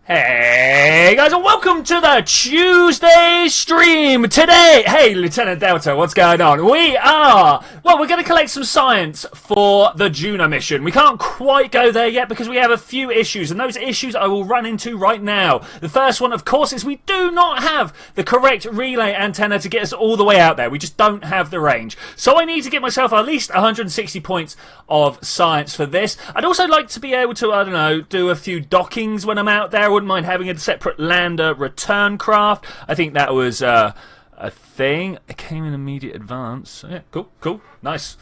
Hey guys, and welcome to the Tuesday stream. Today, hey Lieutenant Delta, what's going on? We're going to collect some science for the Duna mission. We can't quite go there yet because we have a few issues, and those issues I will run into right now. The first one, of course, is we do not have the correct relay antenna to get us all the way out there. We just don't have the range. So I need to get myself at least 160 points of science for this. I'd also like to be able to, I don't know, do a few dockings when I'm out there. I wouldn't mind having a separate lander return craft. I think that was a thing. It came in immediate advance. Yeah, cool, nice.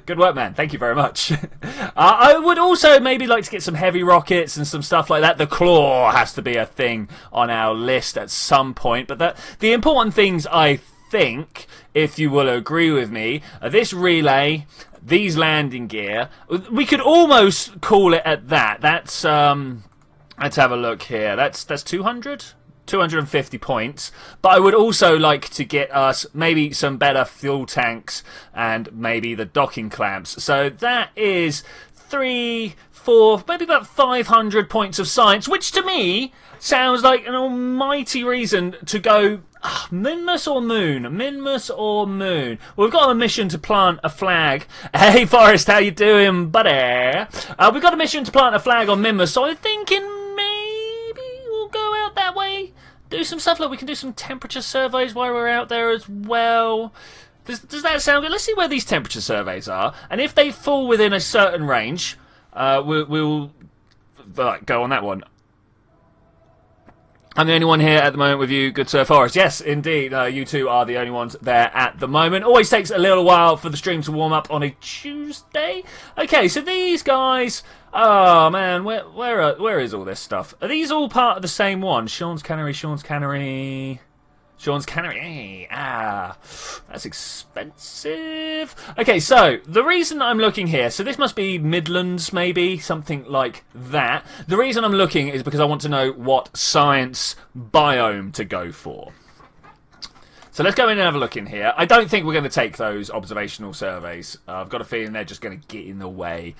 Good work, man. Thank you very much. I would also maybe like to get some heavy rockets and some stuff like that. The claw has to be a thing on our list at some point. But the important things, I think, if you will agree with me, are this relay, these landing gear. We could almost call it at that. That's let's have a look here. That's 250 points. But I would also like to get us maybe some better fuel tanks and maybe the docking clamps. So that is 3, 4, maybe about 500 points of science, which to me sounds like an almighty reason to go Minmus or Moon? Minmus or Moon? Well, we've got a mission to plant a flag. Hey, Forrest, how you doing, buddy? We've got a mission to plant a flag on Minmus, so I'm thinking maybe we'll go out that way, do some stuff. Like we can do some temperature surveys while we're out there as well. Does that sound good? Let's see where these temperature surveys are, and if they fall within a certain range, we'll go on that one. I'm the only one here at the moment with you, good Sir Forrest. Yes, indeed, you two are the only ones there at the moment. Always takes a little while for the stream to warm up on a Tuesday. Okay, so these guys... Oh, man, where is all this stuff? Are these all part of the same one? Sean's Cannery... that's expensive. Okay, so the reason I'm looking here, so this must be Midlands, maybe, something like that. The reason I'm looking is because I want to know what science biome to go for. So let's go in and have a look in here. I don't think we're going to take those observational surveys. I've got a feeling they're just going to get in the way.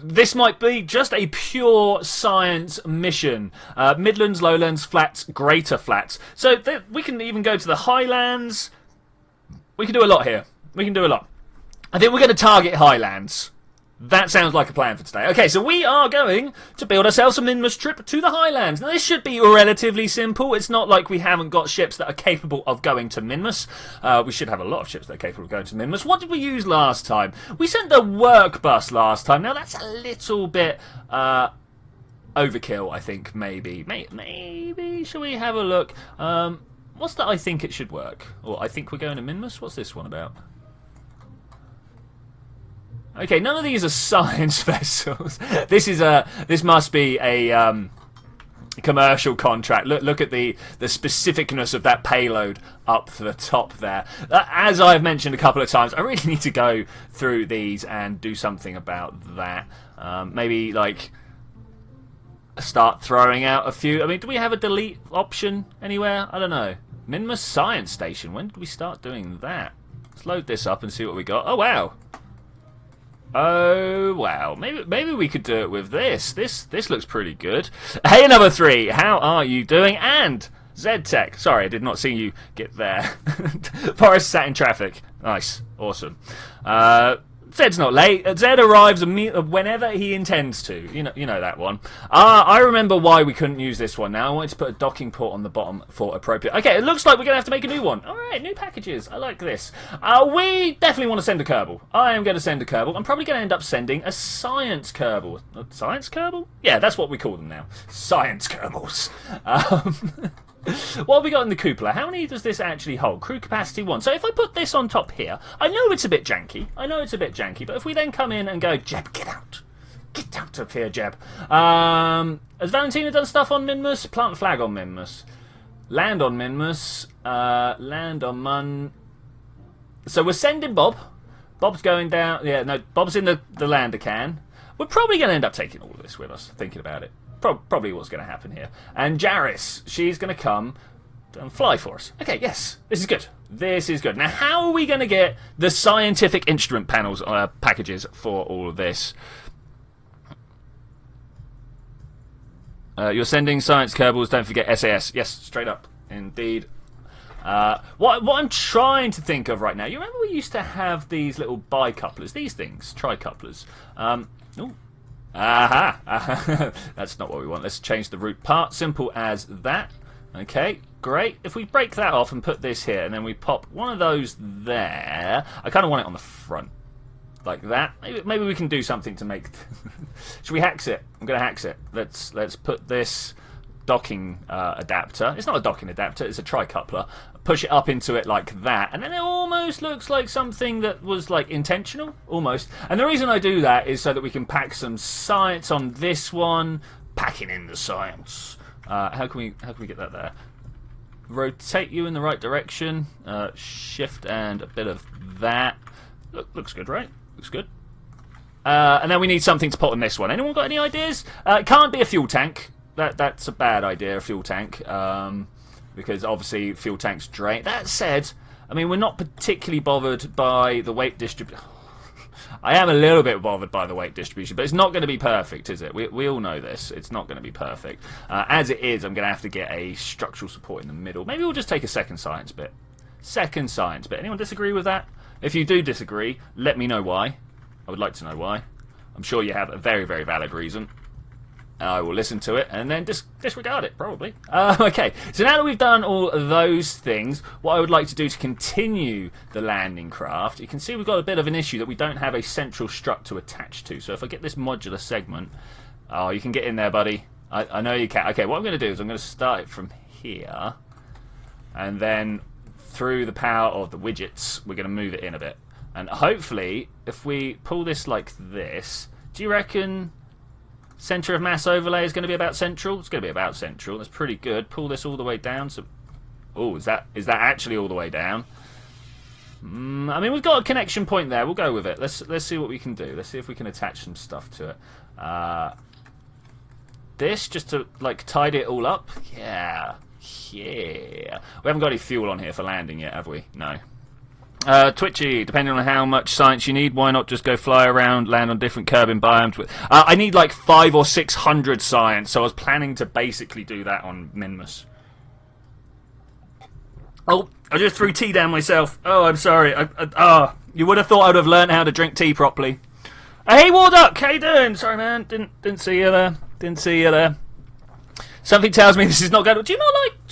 This might be just a pure science mission. Midlands, Lowlands, Flats, Greater Flats. So we can even go to the Highlands. We can do a lot here. We can do a lot. I think we're going to target Highlands. That sounds like a plan for today. Okay, so we are going to build ourselves a Minmus trip to the Highlands. Now, this should be relatively simple. It's not like we haven't got ships that are capable of going to Minmus. We should have a lot of ships that are capable of going to Minmus. What did we use last time? We sent the work bus last time. Now, that's a little bit overkill, I think, maybe. Maybe. Shall we have a look? What's that I think it should work? Or I think we're going to Minmus? What's this one about? Okay, none of these are science vessels. This must be a commercial contract. Look at the specificness of that payload up to the top there. As I've mentioned a couple of times, I really need to go through these and do something about that. Maybe like start throwing out a few. I mean, do we have a delete option anywhere? I don't know. Minmus Science Station. When did we start doing that? Let's load this up and see what we got. Oh wow. Oh wow, maybe we could do it with this. This looks pretty good. Hey, number 3, how are you doing? And ZTech, sorry, I did not see you get there. Forrest sat in traffic. Nice, awesome. Zed's not late. Zed arrives whenever he intends to. You know that one. I remember why we couldn't use this one now. I wanted to put a docking port on the bottom for appropriate. Okay, it looks like we're going to have to make a new one. All right, new packages. I like this. We definitely want to send a Kerbal. I am going to send a Kerbal. I'm probably going to end up sending a Science Kerbal. A Science Kerbal? Yeah, that's what we call them now. Science Kerbals. What have we got in the cupola? How many does this actually hold? Crew capacity 1. So if I put this on top here, I know it's a bit janky. But if we then come in and go, Jeb, get out. Get out of here, Jeb. Has Valentina done stuff on Minmus? Plant a flag on Minmus. Land on Minmus. Land on Mun. So we're sending Bob. Bob's going down. Yeah, no, Bob's in the lander can. We're probably going to end up taking all of this with us, thinking about it. Probably what's going to happen here. And Jaris, she's going to come and fly for us. Okay, yes, this is good. This is good. Now, how are we going to get the scientific instrument panels packages for all of this? You're sending science Kerbals, don't forget SAS. Yes, straight up. Indeed. What I'm trying to think of right now, you remember we used to have these little bicouplers, these things, tricouplers. Ooh. Aha! That's not what we want. Let's change the root part. Simple as that. Okay, great. If we break that off and put this here, and then we pop one of those there, I kind of want it on the front. Like that. Maybe we can do something to make... Should we hex it? I'm going to hex it. Let's put this docking adapter. It's not a docking adapter, it's a tricoupler. Push it up into it like that, and then it almost looks like something that was like intentional, almost. And the reason I do that is so that we can pack some science on this one. Packing in the science. How can we get that there? Rotate you in the right direction. Shift and a bit of that. Looks good, right? Looks good. And then we need something to put on this one. Anyone got any ideas? It can't be a fuel tank. That's a bad idea, a fuel tank. Because obviously fuel tanks drain. That said, I mean, we're not particularly bothered by the weight distribution. I am a little bit bothered by the weight distribution, but it's not going to be perfect, is it? We all know this. It's not going to be perfect. As it is, I'm going to have to get a structural support in the middle. Maybe we'll just take a second science bit. Second science bit. Anyone disagree with that? If you do disagree, let me know why. I would like to know why. I'm sure you have a very, very valid reason. I will listen to it and then disregard it, probably. Okay, so now that we've done all of those things, what I would like to do to continue the landing craft, you can see we've got a bit of an issue that we don't have a central strut to attach to. So if I get this modular segment... Oh, you can get in there, buddy. I know you can. Okay, what I'm going to do is I'm going to start it from here, and then through the power of the widgets, we're going to move it in a bit. And hopefully, if we pull this like this, do you reckon... Centre of mass overlay is going to be about central? It's going to be about central. That's pretty good. Pull this all the way down. So, oh, is that actually all the way down? I mean, we've got a connection point there. We'll go with it. Let's see what we can do. Let's see if we can attach some stuff to it. This just to like tidy it all up. Yeah. We haven't got any fuel on here for landing yet, have we? No. Twitchy, depending on how much science you need, why not just go fly around, land on different Kerbin biomes? I need like 500 or 600 science, so I was planning to basically do that on Minmus. Oh, I just threw tea down myself. Oh, I'm sorry. You would have thought I would have learned how to drink tea properly. Hey, Warduck, how you doing? Sorry, man, didn't see you there. Didn't see you there. Something tells me this is not going to... Do you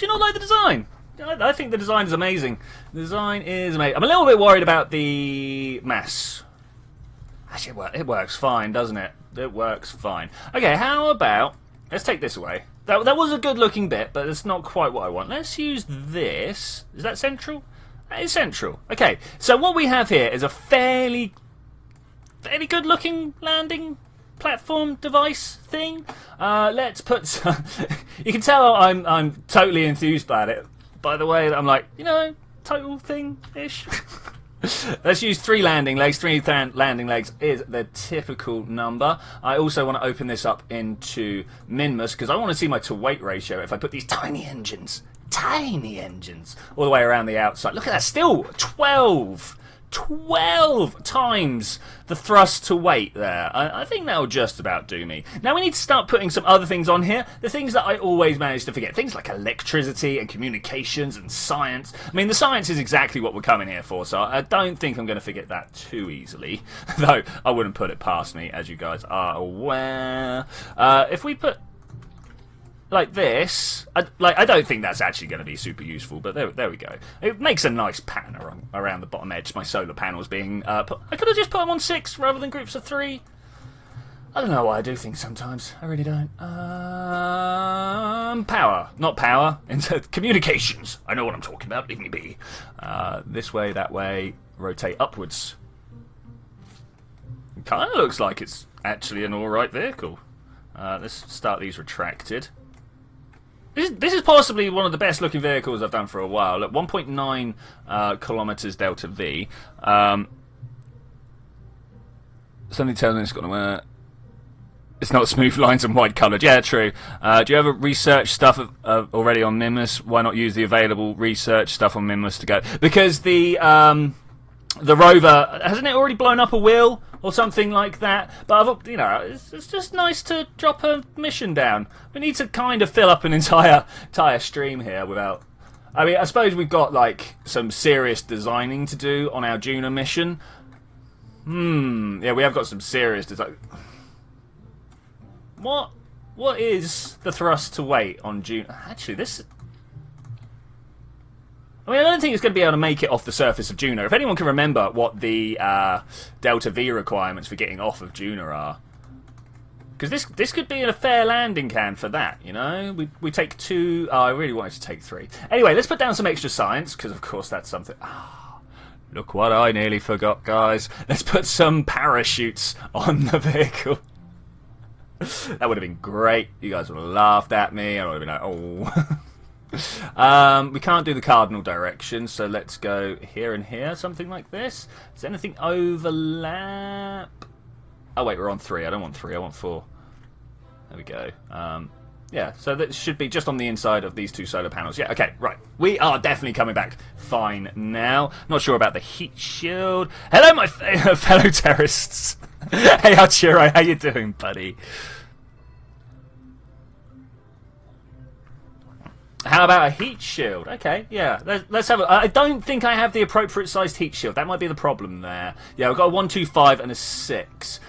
not like the design? I think the design is amazing. The design is amazing. I'm a little bit worried about the mass. Actually, it works fine, doesn't it? It works fine. Okay, how about... Let's take this away. That was a good-looking bit, but it's not quite what I want. Let's use this. Is that central? That is central. Okay, so what we have here is a fairly good-looking landing platform device thing. Let's put some... You can tell I'm totally enthused about it. By the way, I'm like, total thing-ish. Let's use 3 landing legs. 3 landing legs is the typical number. I also want to open this up into Minmus because I want to see my to-weight ratio if I put these tiny engines all the way around the outside. Look at that, still 12 times the thrust to weight there. I think that'll just about do me. Now we need to start putting some other things on here. The things that I always manage to forget. Things like electricity and communications and science. I mean, the science is exactly what we're coming here for, so I don't think I'm going to forget that too easily. Though, I wouldn't put it past me, as you guys are aware. If we put... like this, I don't think that's actually going to be super useful, but there we go. It makes a nice pattern around the bottom edge. My solar panels being put, I could have just put them on 6 rather than groups of 3. I don't know why I do things sometimes. I really don't. Power, not power. Into communications. I know what I'm talking about. Leave me be. This way, that way. Rotate upwards. It kind of looks like it's actually an all-right vehicle. Let's start these retracted. This is possibly one of the best looking vehicles I've done for a while. Look, 1.9 kilometers delta V. Something tells me it's got to... it's not smooth lines and white coloured. Yeah, true. Do you ever research stuff already on Minmus? Why not use the available research stuff on Minmus to go? Because the the rover, hasn't it already blown up a wheel or something like that? But you know, it's just nice to drop a mission down. We need to kind of fill up an entire stream here without. I mean, I suppose we've got like some serious designing to do on our Duna mission. Yeah, we have got some serious design. What is the thrust to weight on Duna? Actually, this. I mean, I don't think it's going to be able to make it off the surface of Duna. If anyone can remember what the Delta V requirements for getting off of Duna are. Because this could be a fair landing can for that, you know? We take 2... Oh, I really wanted to take 3. Anyway, let's put down some extra science, because of course that's something... Oh, look what I nearly forgot, guys. Let's put some parachutes on the vehicle. That would have been great. You guys would have laughed at me. I would have been like, oh... we can't do the cardinal direction, so let's go here and here, something like this. Does anything overlap? Oh wait, we're on 3. I don't want 3, I want 4. There we go. Yeah, so that should be just on the inside of these 2 solar panels. Yeah, okay, right. We are definitely coming back fine now. Not sure about the heat shield. Hello, my fellow terrorists. Hey, Arturo, how you doing, buddy? How about a heat shield? Okay, yeah. Let's have a... I don't think I have the appropriate sized heat shield. That might be the problem there. Yeah, I've got a 1, 2, 5 and a 6.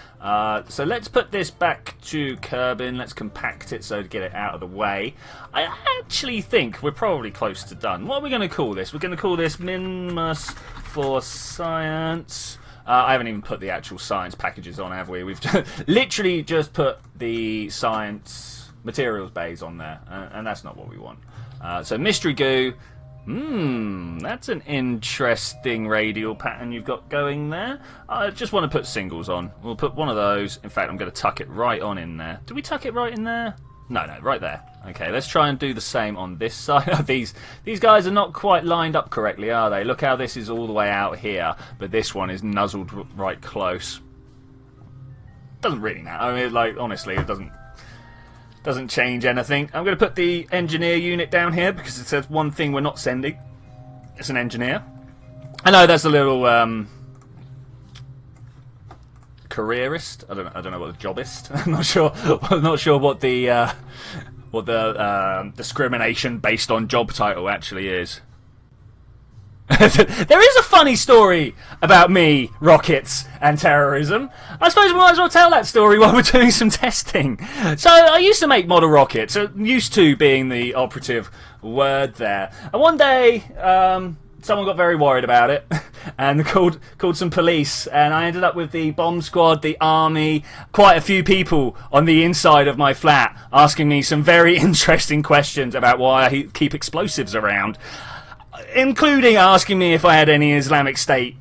So let's put this back to Kerbin. Let's compact it so to get it out of the way. I actually think we're probably close to done. What are we going to call this? We're going to call this Minmus for Science. I haven't even put the actual science packages on, have we? We've literally just put the science materials bays on there, and that's not what we want. So mystery goo. That's an interesting radial pattern you've got going there. I just want to put singles on. We'll put one of those. In fact, I'm going to tuck it right on in there. Do we tuck it right in there? No, right there. Okay, let's try and do the same on this side. These guys are not quite lined up correctly, are they? Look how this is all the way out here, but this one is nuzzled right close. Doesn't really matter. I mean, like, honestly, it doesn't change anything. I'm going to put the engineer unit down here because it says one thing we're not sending. It's an engineer. I know that's a little careerist. I don't know what the jobist. I'm not sure what the discrimination based on job title actually is. There is a funny story about me, rockets, and terrorism. I suppose we might as well tell that story while we're doing some testing. So I used to make model rockets, used to being the operative word there. And one day, someone got very worried about it and called some police, and I ended up with the bomb squad, the army, quite a few people on the inside of my flat asking me some very interesting questions about why I keep explosives around. Including asking me if I had any Islamic State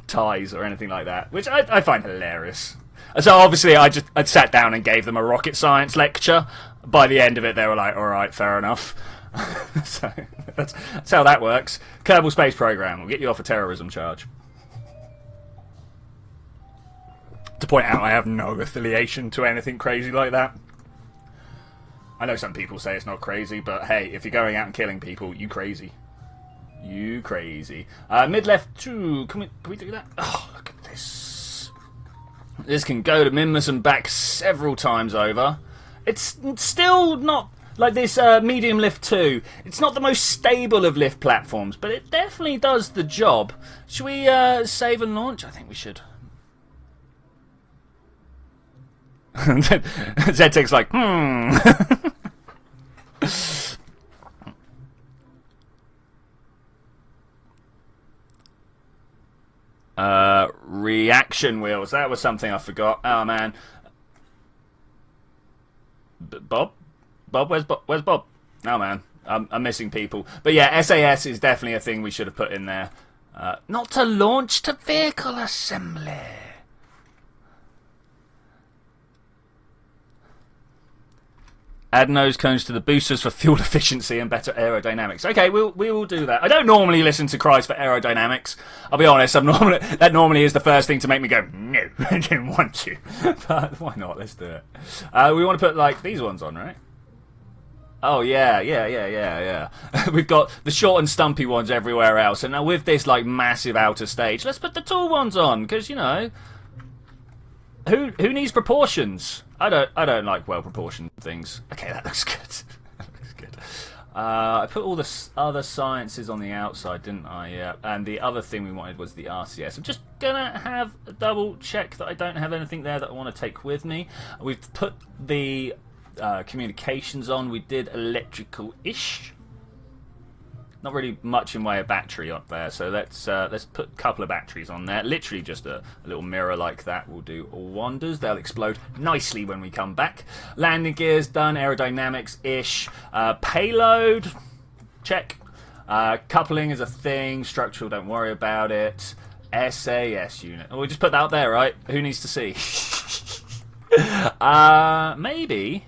ties or anything like that, which I find hilarious. So obviously I sat down and gave them a rocket science lecture. By the end of it, they were like, all right, fair enough. So that's how that works. Kerbal Space Program will get you off a terrorism charge. To point out, I have no affiliation to anything crazy like that. I know some people say it's not crazy, but hey, if you're going out and killing people, you crazy. You crazy. Mid-left 2. Can we do that? Oh, look at this. This can go to Minmus and back several times over. It's still not like this medium lift 2. It's not the most stable of lift platforms, but it definitely does the job. Should we save and launch? I think we should. Zedtek's like, reaction wheels. That was something I forgot. Oh man. Bob? Where's Bob? Oh man. I'm missing people. But yeah, SAS is definitely a thing we should have put in there. Not to launch, to vehicle assembly. Add nose cones to the boosters for fuel efficiency and better aerodynamics. Okay, we will do that. I don't normally listen to cries for aerodynamics. I'll be honest. That normally is the first thing to make me go, no, I didn't want to. But why not? Let's do it. We want to put like these ones on, right? Oh yeah. We've got the short and stumpy ones everywhere else, and now with this like massive outer stage, let's put the tall ones on because you know who needs proportions? I don't like well proportioned things. Okay, that looks good. That looks good. I put all the other sciences on the outside, didn't I? Yeah. And the other thing we wanted was the RCS. I'm just gonna have a double check that I don't have anything there that I want to take with me. We've put the communications on. We did electrical-ish. Not really much in way of battery up there, so let's put a couple of batteries on there. Literally just a little mirror like that will do wonders. They'll explode nicely when we come back. Landing gears done, aerodynamics-ish. Payload, check. Coupling is a thing. Structural, don't worry about it. SAS unit. Oh, we just put that up there, right? Who needs to see? Maybe.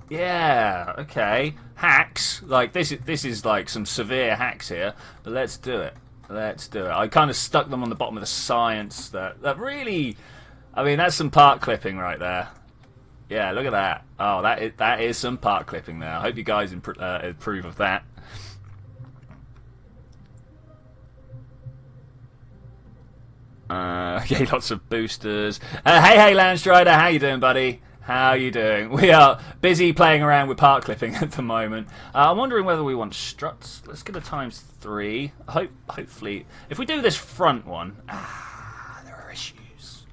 Yeah, okay. Hacks, like this is like some severe hacks here, but let's do it. Let's do it. I kind of stuck them on the bottom of the science that really, I mean, that's some part clipping right there. Yeah, look at that. Oh, that is some part clipping there. I hope you guys approve of that. Yeah, lots of boosters. Hey, Landstrider, how you doing, buddy? How you doing? We are busy playing around with part clipping at the moment. I'm wondering whether we want struts. Let's get a ×3. Hopefully, if we do this front one, there are issues.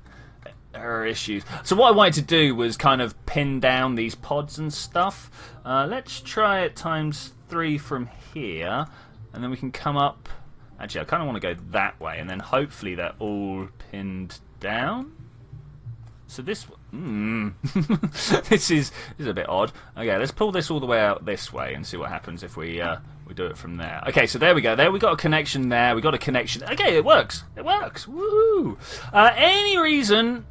There are issues. So what I wanted to do was kind of pin down these pods and stuff. Let's try it ×3 from here, and then we can come up. Actually, I kind of want to go that way, and then hopefully they're all pinned down. So this, this is a bit odd. Okay, let's pull this all the way out this way and see what happens if we do it from there. Okay, so there we go. There we got a connection there. We got a connection. Okay, it works. It works. Woohoo! Any reason?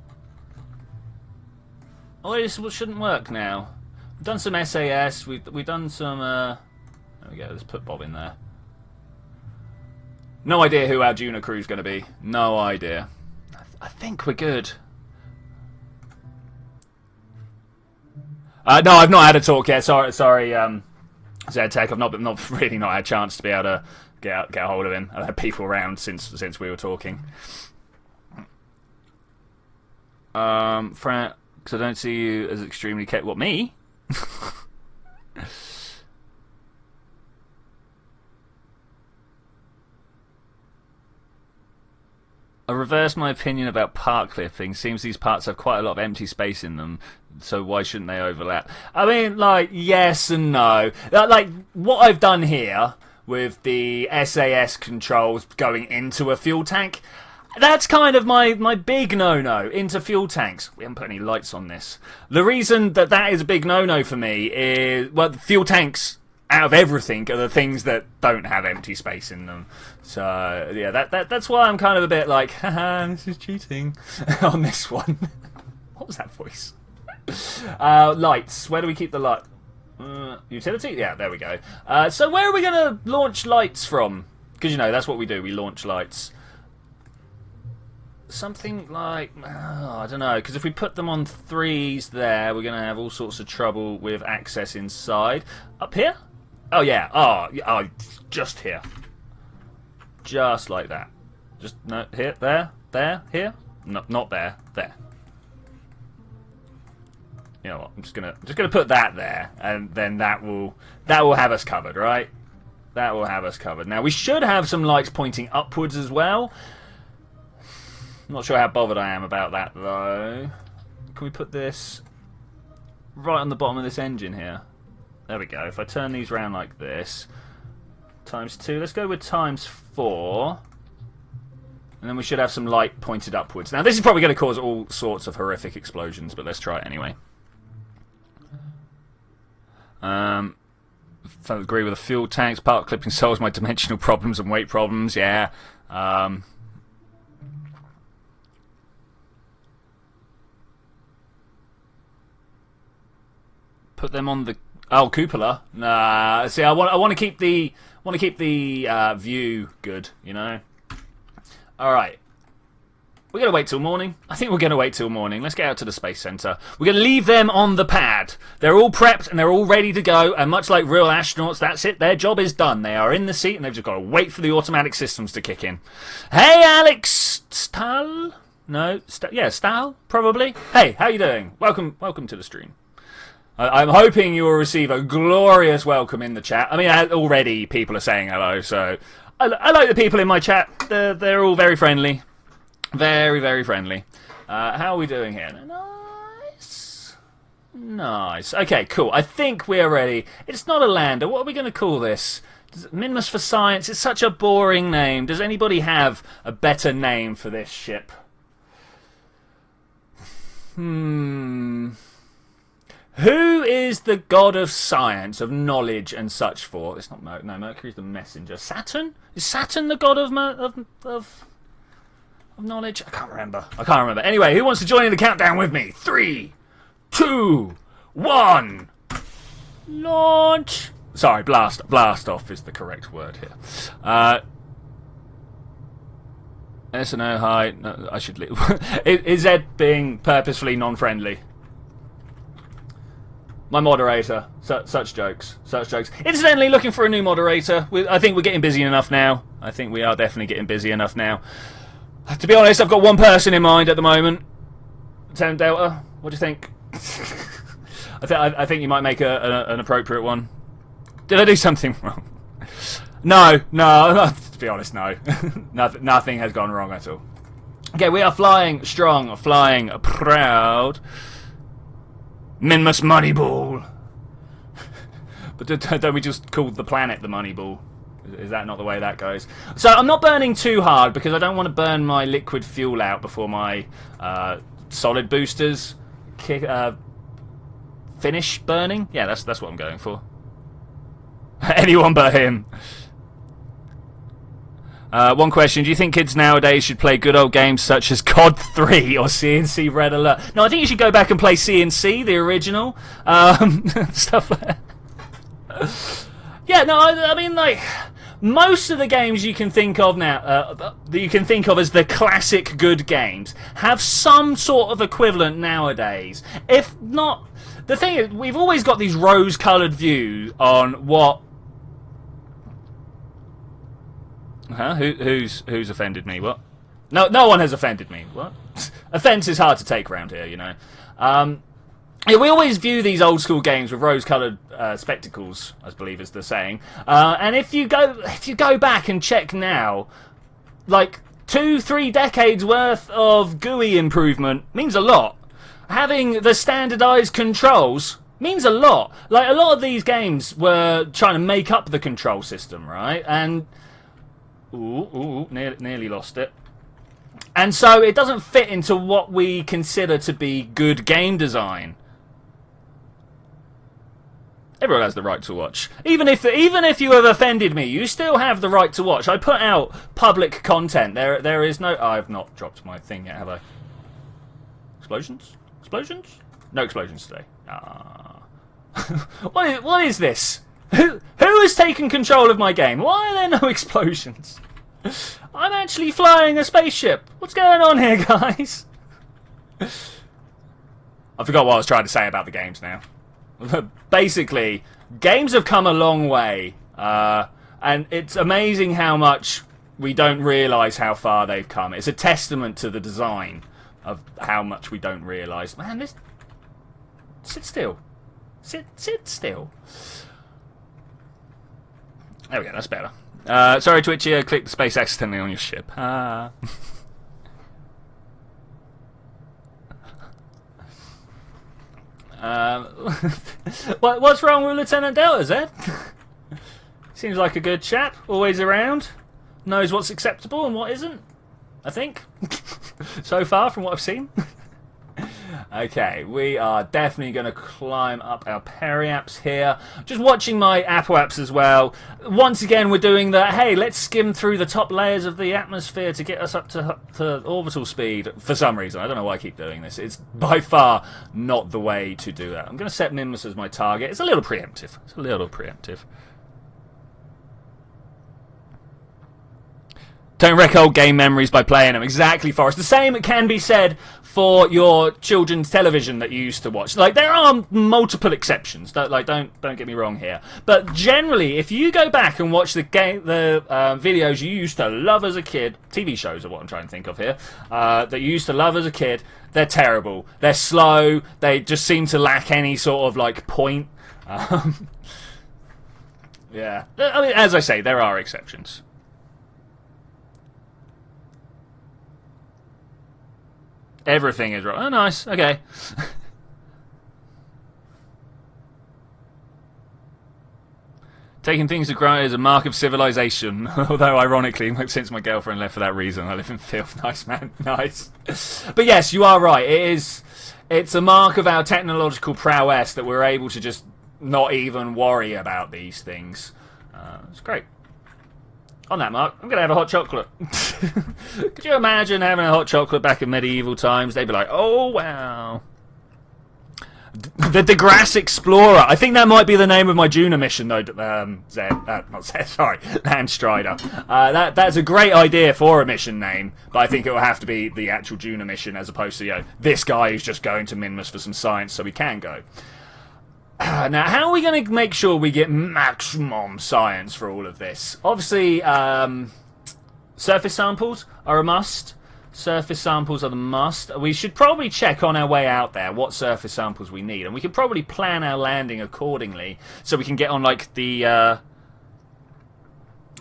Oh, this shouldn't work now. We've done some SAS. We've done some. There we go. Let's put Bob in there. No idea who our Duna crew is going to be. No idea. I think we're good. No, I've not had a talk yet. Sorry, Zedtech. I've not really had a chance to be able to get a hold of him. I've had people around since we were talking. Frank, because I don't see you as extremely What, me? I reversed my opinion about part clipping. Seems these parts have quite a lot of empty space in them, so why shouldn't they overlap? I mean, like, yes and no. Like, what I've done here with the SAS controls going into a fuel tank, that's kind of my big no-no, into fuel tanks. We haven't put any lights on this. The reason that is a big no-no for me is, well, the fuel tanks, out of everything, are the things that don't have empty space in them. So yeah, that's why I'm kind of a bit like, haha, this is cheating on this one. What was that voice? Lights. Where do we keep the light? Utility? Yeah, there we go. So where are we going to launch lights from? Because you know that's what we do. We launch lights. Something like, I don't know, because if we put them on 3s there, we're going to have all sorts of trouble with access inside. Up here? Oh yeah, oh, just here. Just like that. Just, no, here, there, here? No, not there, there. You know what, I'm just gonna put that there, and then that will have us covered, right? That will have us covered. Now, we should have some lights pointing upwards as well. Not sure how bothered I am about that, though. Can we put this right on the bottom of this engine here? There we go. If I turn these around like this, ×2. Let's go with ×4. And then we should have some light pointed upwards. Now, this is probably going to cause all sorts of horrific explosions, but let's try it anyway. I agree with the fuel tanks. Part clipping solves my dimensional problems and weight problems. Yeah. Put them on the cupola. Nah. See, I want to keep the view good. You know. All right. We're going to wait till morning. I think we're going to wait till morning. Let's get out to the Space Center. We're going to leave them on the pad. They're all prepped and they're all ready to go. And much like real astronauts, that's it. Their job is done. They are in the seat and they've just got to wait for the automatic systems to kick in. Hey, Alex Stahl? No, Stahl, probably. Hey, how you doing? Welcome to the stream. I'm hoping you will receive a glorious welcome in the chat. I mean, already people are saying hello, so I like the people in my chat. They're all very friendly. Very, very friendly. How are we doing here? Nice. Okay, cool. I think we're ready. It's not a lander. What are we going to call this? Minimus for Science. It's such a boring name. Does anybody have a better name for this ship? Who is the god of science, of knowledge and such forth? It's not no, Mercury's the messenger. Saturn? Is Saturn the god of knowledge? I can't remember. Anyway, who wants to join in the countdown with me? 3, 2, 1. Launch. Sorry, blast off is the correct word here. SNO, hi. No, I should leave. Is Ed being purposefully non-friendly? My moderator. Such jokes. Incidentally, looking for a new moderator. I think we're getting busy enough now. I think we are definitely getting busy enough now. To be honest, I've got one person in mind at the moment. Lieutenant Delta, what do you think? I think you might make an appropriate one. Did I do something wrong? No. To be honest, no. Nothing has gone wrong at all. Okay, we are flying strong, flying proud. Minimus Moneyball. But don't we just call the planet the Moneyball? Is that not the way that goes? So I'm not burning too hard because I don't want to burn my liquid fuel out before my solid boosters finish burning. Yeah, that's what I'm going for. Anyone but him. One question, do you think kids nowadays should play good old games such as COD 3 or CNC Red Alert? No, I think you should go back and play CNC, the original. Stuff like that. Yeah, no, I mean, like, most of the games you can think of now, that you can think of as the classic good games, have some sort of equivalent nowadays. If not, the thing is, we've always got these rose-coloured views on what... Huh? Who's offended me? What? No one has offended me. What? Offence is hard to take around here, you know. Yeah, we always view these old school games with rose-coloured spectacles, I believe is the saying. And if you go back and check now, like 2-3 decades worth of GUI improvement means a lot. Having the standardised controls means a lot. Like, a lot of these games were trying to make up the control system, right? And nearly lost it. And so it doesn't fit into what we consider to be good game design. Everyone has the right to watch. Even if you have offended me, you still have the right to watch. I put out public content. There is no... I've not dropped my thing yet, have I? Explosions? Explosions? No explosions today. What is this? Who has taken control of my game? Why are there no explosions? I'm actually flying a spaceship. What's going on here, guys? I forgot what I was trying to say about the games now. Basically, games have come a long way. And it's amazing how much we don't realise how far they've come. It's a testament to the design of how much we don't realise. Man, this... Sit still. Sit still. There we go, that's better. Sorry, Twitchy, I clicked the space accidentally on your ship. What's wrong with Lieutenant Delta, Zed? Seems like a good chap, always around, knows what's acceptable and what isn't, I think. So far from what I've seen. Okay, we are definitely going to climb up our periaps here. Just watching my Apple apps as well. Once again, we're doing the, hey, let's skim through the top layers of the atmosphere to get us up to orbital speed. For some reason, I don't know why I keep doing this. It's by far not the way to do that. I'm going to set Minimus as my target. It's a little preemptive. Don't wreck old game memories by playing them. Exactly, Forrest. The same can be said for your children's television that you used to watch. Like, there are multiple exceptions. Don't get me wrong here. But generally, if you go back and watch the videos you used to love as a kid, TV shows are what I'm trying to think of here, that you used to love as a kid, they're terrible. They're slow. They just seem to lack any sort of like point. Yeah. I mean, as I say, there are exceptions. Everything is wrong. Oh, nice. Okay. Taking things for granted is a mark of civilization. Although, ironically, since my girlfriend left for that reason, I live in filth. Nice, man. Nice. But yes, you are right. It's a mark of our technological prowess that we're able to just not even worry about these things. It's great. On that mark, I'm going to have a hot chocolate. Could you imagine having a hot chocolate back in medieval times? They'd be like, oh, wow. The DeGrasse Explorer. I think that might be the name of my Duna mission, though, Land Strider. That's a great idea for a mission name, but I think it will have to be the actual Duna mission as opposed to, you know, this guy who's just going to Minmus for some science so we can go. Now, how are we going to make sure we get maximum science for all of this? Obviously, surface samples are a must. Surface samples are the must. We should probably check on our way out there what surface samples we need. And we can probably plan our landing accordingly so we can get on, like, the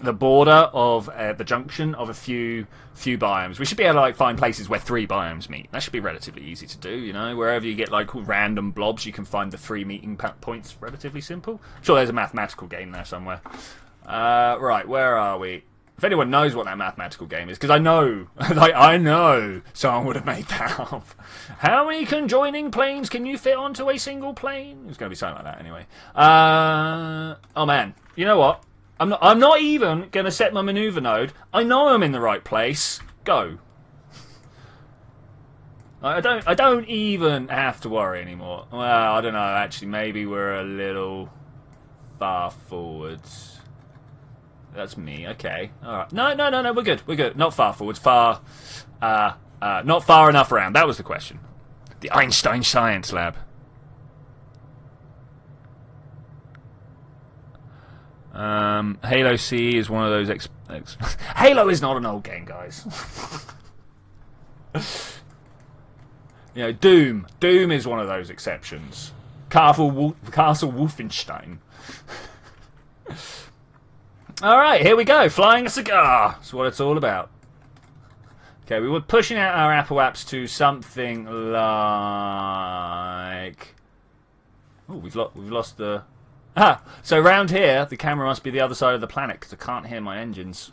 border of the junction of a few biomes. We should be able to like find places where 3 biomes meet. That should be relatively easy to do, you know. Wherever you get like random blobs, you can find the 3 meeting points. Relatively simple. I'm sure there's a mathematical game there somewhere. Right, where are we? If anyone knows what that mathematical game is, because I know, like I know, someone would have made that up. How many conjoining planes can you fit onto a single plane? It's going to be something like that anyway. Oh man, you know what? I'm not even going to set my maneuver node. I know I'm in the right place. Go. I don't even have to worry anymore. Well, I don't know. Actually, maybe we're a little far forwards. That's me. Okay. All right. No. We're good. We're good. Not far forwards. Far. Not far enough around. That was the question. The Einstein Science Lab. Halo C is one of those Halo is not an old game, guys. You know, Doom is one of those exceptions. Castle Wolfenstein. Alright, here we go. Flying a cigar. That's what it's all about. Okay, we were pushing out our Apple apps to something like... Oh, we've lost the... Ah, so round here, the camera must be the other side of the planet because I can't hear my engines.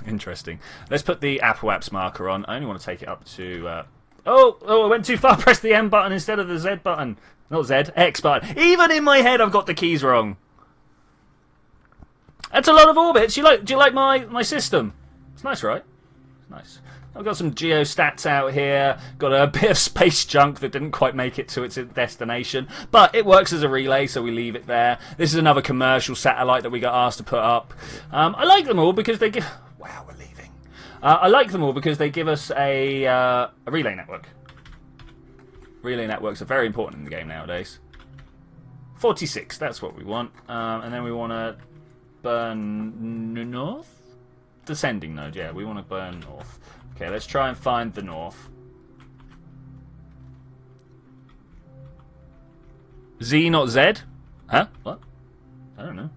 Interesting. Let's put the Apple Apps marker on. I only want to take it up to... Oh, I went too far. Press the M button instead of the Z button. Not Z, X button. Even in my head, I've got the keys wrong. That's a lot of orbits. Do you like my system? It's nice, right? It's nice. I've got some geostats out here, got a bit of space junk that didn't quite make it to its destination, but it works as a relay, so we leave it there. This is another commercial satellite that we got asked to put up. I like them all because they give... Wow, we're leaving. I like them all because they give us a relay network. Relay networks are very important in the game nowadays. 46, that's what we want. And then we want to burn north? Descending node, yeah, we want to burn north. Okay, let's try and find the north. Z, not Z? Huh? What? I don't know.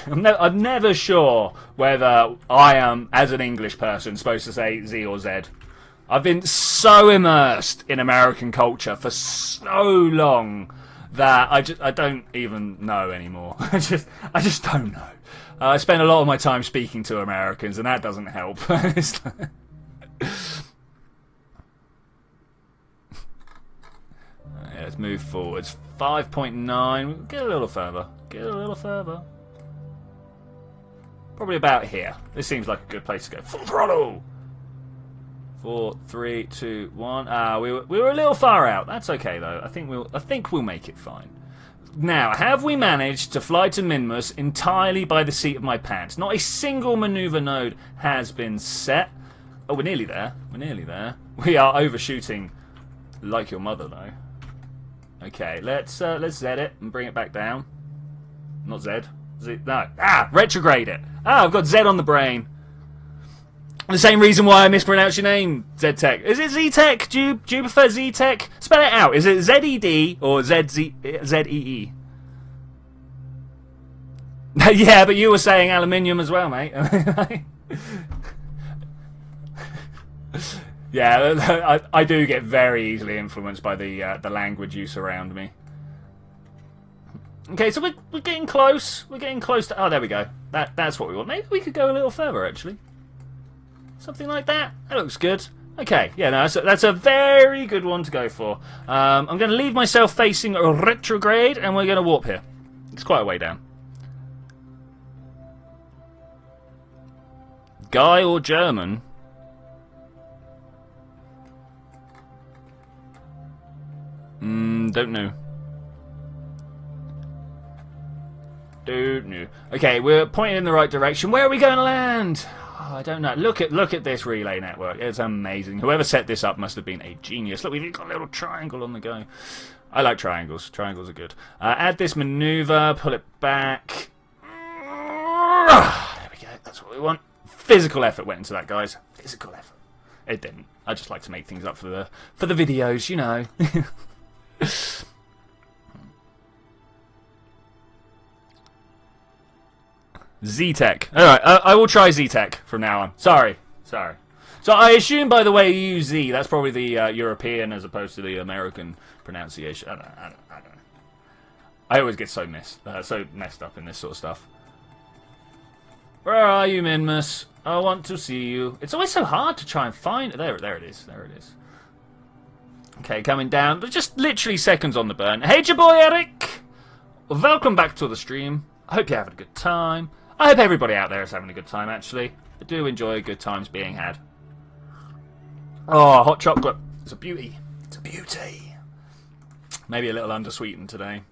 I'm never sure whether I am, as an English person, supposed to say Z or Z. I've been so immersed in American culture for so long that I don't even know anymore. I just don't know. I spend a lot of my time speaking to Americans, and that doesn't help. Yeah, let's move forwards. 5.9. Get a little further. Get a little further. Probably about here. This seems like a good place to go. Full throttle. 4, 3, 2, 1. We were a little far out. That's okay though. I think we'll make it fine. Now, have we managed to fly to Minmus entirely by the seat of my pants? Not a single maneuver node has been set. Oh, we're nearly there. We're nearly there. We are overshooting like your mother, though. Okay, let's Z it and bring it back down. Not Z. Z. No. Retrograde it. I've got Z on the brain. The same reason why I mispronounced your name, Z-Tech. Is it Z-Tech? Do you prefer Z-Tech? Spell it out. Is it Z-E-D or Z-E-E? Yeah, but you were saying aluminium as well, mate. Yeah, I do get very easily influenced by the language use around me. Okay, so we're getting close. We're getting close to... Oh, there we go. That's what we want. Maybe we could go a little further, actually. Something like that. That looks good. Okay, yeah, no, that's a very good one to go for. I'm going to leave myself facing retrograde, and we're going to warp here. It's quite a way down. Guy or German? Don't know. Don't know. Okay, we're pointing in the right direction. Where are we going to land? Oh, I don't know. Look at this relay network. It's amazing. Whoever set this up must have been a genius. Look, we've got a little triangle on the go. I like triangles. Triangles are good. Add this maneuver. Pull it back. There we go. That's what we want. Physical effort went into that, guys. Physical effort. It didn't. I just like to make things up for the videos, you know. Z-Tech. Alright, I will try Z-Tech from now on. Sorry. So I assume, by the way, you use Z. That's probably the European as opposed to the American pronunciation. I don't know. I always get so messed up in this sort of stuff. Where are you, Minmus? I want to see you. It's always so hard to try and find... There it is. There it is. Okay, coming down. But just literally seconds on the burn. Hey, your boy, Eric! Welcome back to the stream. I hope you're having a good time. I hope everybody out there is having a good time, actually. I do enjoy good times being had. Oh, hot chocolate. It's a beauty. It's a beauty. Maybe a little undersweetened today.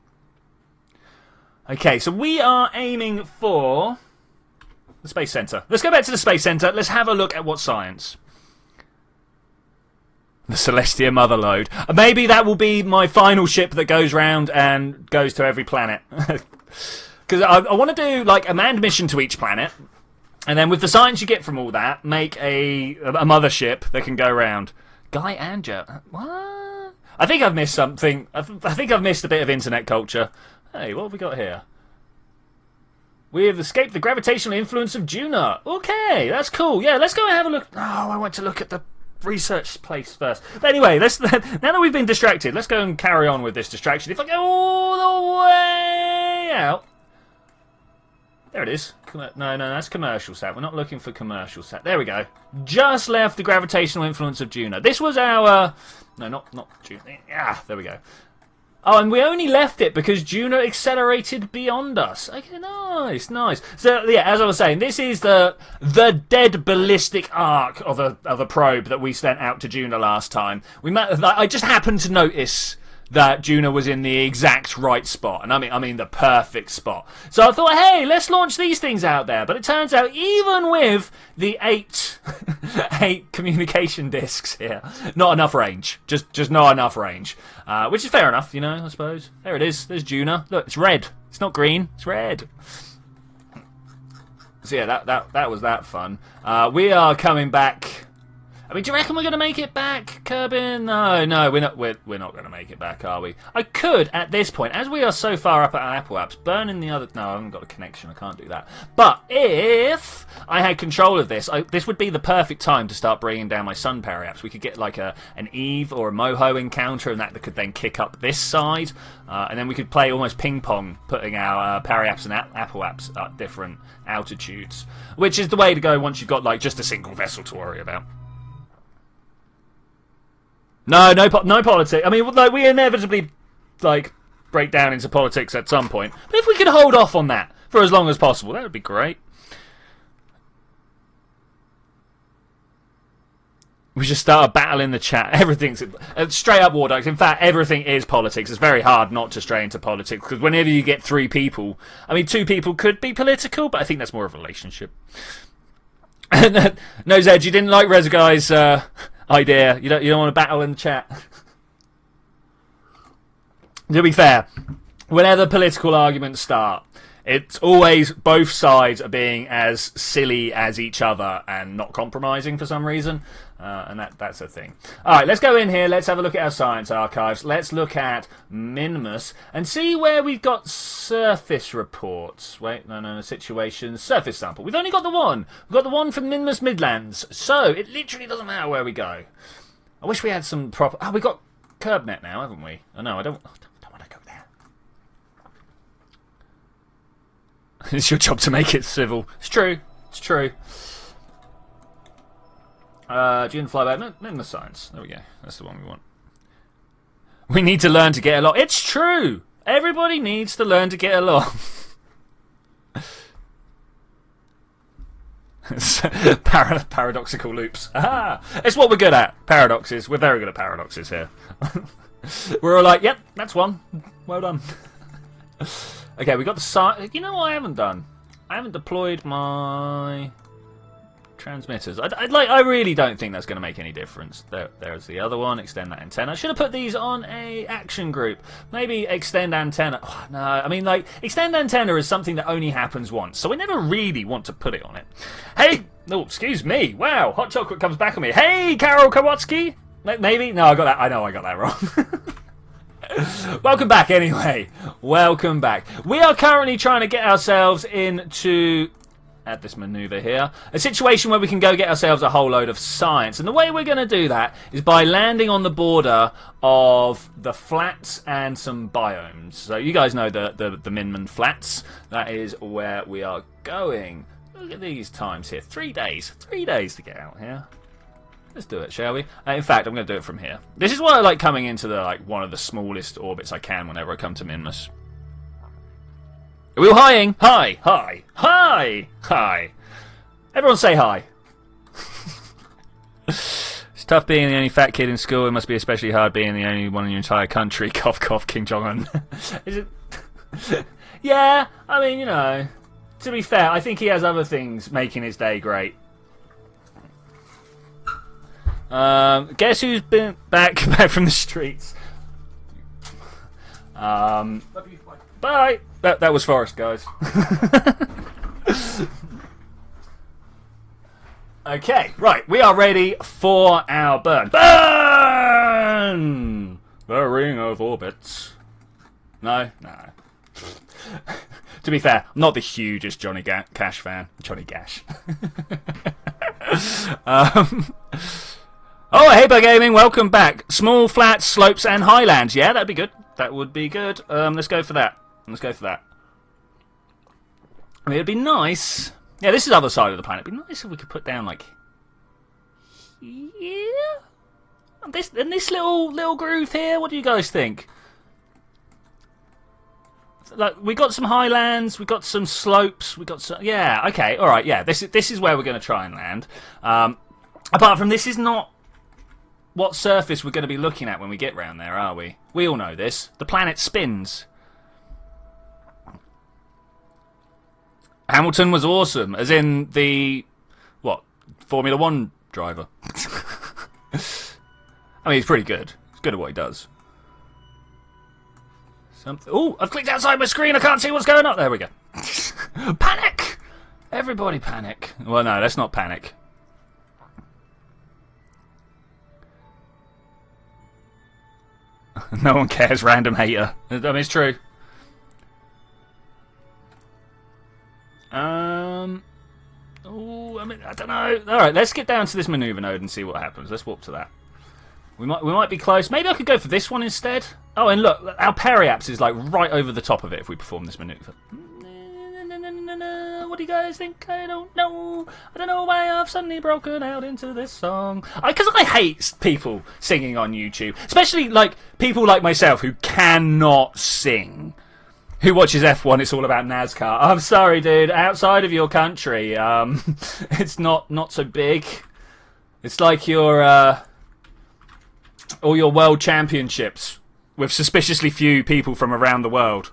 Okay, so we are aiming for the Space Center. Let's go back to the Space Center. Let's have a look at what science. The Celestia Mother Lode. Maybe that will be my final ship that goes round and goes to every planet. Because I want to do like a manned mission to each planet, and then with the science you get from all that, make a mothership that can go around. Guy and Joe. What? I think I've missed something. I think I've missed a bit of internet culture. Hey, what have we got here? We have escaped the gravitational influence of Duna. Okay, that's cool. Yeah, let's go and have a look. Oh, I want to look at the research place first. But anyway, now that we've been distracted, let's go and carry on with this distraction. If I go all the way out... There it is. No, that's commercial sat. We're not looking for commercial sat. There we go. Just left the gravitational influence of Duna. This was our... No, not Duna. Yeah, there we go. Oh, and we only left it because Duna accelerated beyond us. Okay, nice. So, yeah, as I was saying, this is the dead ballistic arc of a probe that we sent out to Duna last time. I just happened to notice that Duna was in the exact right spot, and I mean the perfect spot. So I thought, hey, let's launch these things out there. But it turns out, even with the eight communication discs here, not enough range. Just not enough range, which is fair enough, you know. I suppose. There it is. There's Duna. Look, it's red. It's not green. It's red. So yeah, that was that fun. We are coming back. I mean, do you reckon we're going to make it back, Kerbin? No, we're not going to make it back, are we? I could, at this point, as we are so far up at Apple Apps, burn in the other... No, I haven't got a connection, I can't do that. But if I had control of this, this would be the perfect time to start bringing down my Sun Power Apps. We could get like an Eve or a Moho encounter, and that could then kick up this side, and then we could play almost ping-pong, putting our Power Apps and Apple Apps at different altitudes, which is the way to go once you've got like just a single vessel to worry about. No politics. I mean, like, we inevitably like break down into politics at some point. But if we could hold off on that for as long as possible, that would be great. We should start a battle in the chat. Everything's straight up war dogs. In fact, everything is politics. It's very hard not to stray into politics because whenever you get 3 people, I mean, 2 people could be political, but I think that's more of a relationship. No, Zed, you didn't like Reza Guy's idea. You don't want to battle in the chat. To be fair, whenever political arguments start, it's always both sides are being as silly as each other and not compromising for some reason. And that's a thing. Alright, let's go in here. Let's have a look at our science archives. Let's look at Minimus and see where we've got surface reports. Wait, no, situations. Surface sample. We've only got the one. We've got the one from Minimus Midlands. So, it literally doesn't matter where we go. I wish we had some proper... Oh, we got KerbNet now, haven't we? Oh, no, I don't want to go there. It's your job to make it civil. It's true. It's true. June flyback. No, the science. There we go. That's the one we want. We need to learn to get along. It's true. Everybody needs to learn to get along. Paradoxical loops. Aha! It's what we're good at. Paradoxes. We're very good at paradoxes here. We're all like, yep, that's one. Well done. Okay, we got the science. You know what I haven't done? I haven't deployed my... transmitters. I really don't think that's going to make any difference. There's the other one. Extend that antenna. I should have put these on a action group. Maybe extend antenna. Oh, no, I mean, like, extend antenna is something that only happens once, so I never really want to put it on it. Hey, oh, excuse me. Wow, hot chocolate comes back on me. Hey, Carol Kowalski. Maybe. No, I got that. I know I got that wrong. Welcome back, anyway. Welcome back. We are currently trying to get ourselves into... add this maneuver here. A situation where we can go get ourselves a whole load of science. And the way we're going to do that is by landing on the border of the flats and some biomes. So you guys know the Minman Flats. That is where we are going. Look at these times here. 3 days. 3 days to get out here. Let's do it, shall we? In fact, I'm going to do it from here. This is why I like coming into the one of the smallest orbits I can whenever I come to Minmus. Are we all hiing? Hi, hi, hi, hi. Everyone say hi. It's tough being the only fat kid in school. It must be especially hard being the only one in your entire country. Cough, cough, King Jong-un. Is it? Yeah, I mean, you know, to be fair, I think he has other things making his day great. Guess who's been back from the streets? Love you, bye. That was Forrest, guys. Okay, right. We are ready for our burn. Burn! The ring of orbits. No? No. To be fair, I'm not the hugest Johnny Cash fan. Johnny Cash. Oh, hey, Gaming, welcome back. Small flats, slopes, and highlands. Yeah, that'd be good. That would be good. Let's go for that. Let's go for that. I mean, it'd be nice. Yeah, this is the other side of the planet. It'd be nice if we could put down, like, here? And this little groove here. What do you guys think? Like, we got some highlands, we got some slopes, we got some. Yeah, okay, all right. Yeah, this is where we're going to try and land. Apart from this is not what surface we're going to be looking at when we get round there, are we? We all know this. The planet spins. Hamilton was awesome, as in the, what, Formula 1 driver. I mean, he's pretty good. He's good at what he does. Oh, I've clicked outside my screen. I can't see what's going on. There we go. Panic! Everybody panic. Well, no, let's not panic. No one cares, random hater. I mean, it's true. Oh, I mean, I don't know. All right, let's get down to this maneuver node and see what happens. Let's walk to that. We might be close. Maybe I could go for this one instead. Oh, and look, our periapse is like right over the top of it if we perform this maneuver. What do you guys think? I don't know. I don't know why I've suddenly broken out into this song. Because I hate people singing on YouTube, especially like people like myself who cannot sing. Who watches F1? It's all about NASCAR. I'm sorry, dude. Outside of your country, it's not so big. It's like your all your world championships with suspiciously few people from around the world.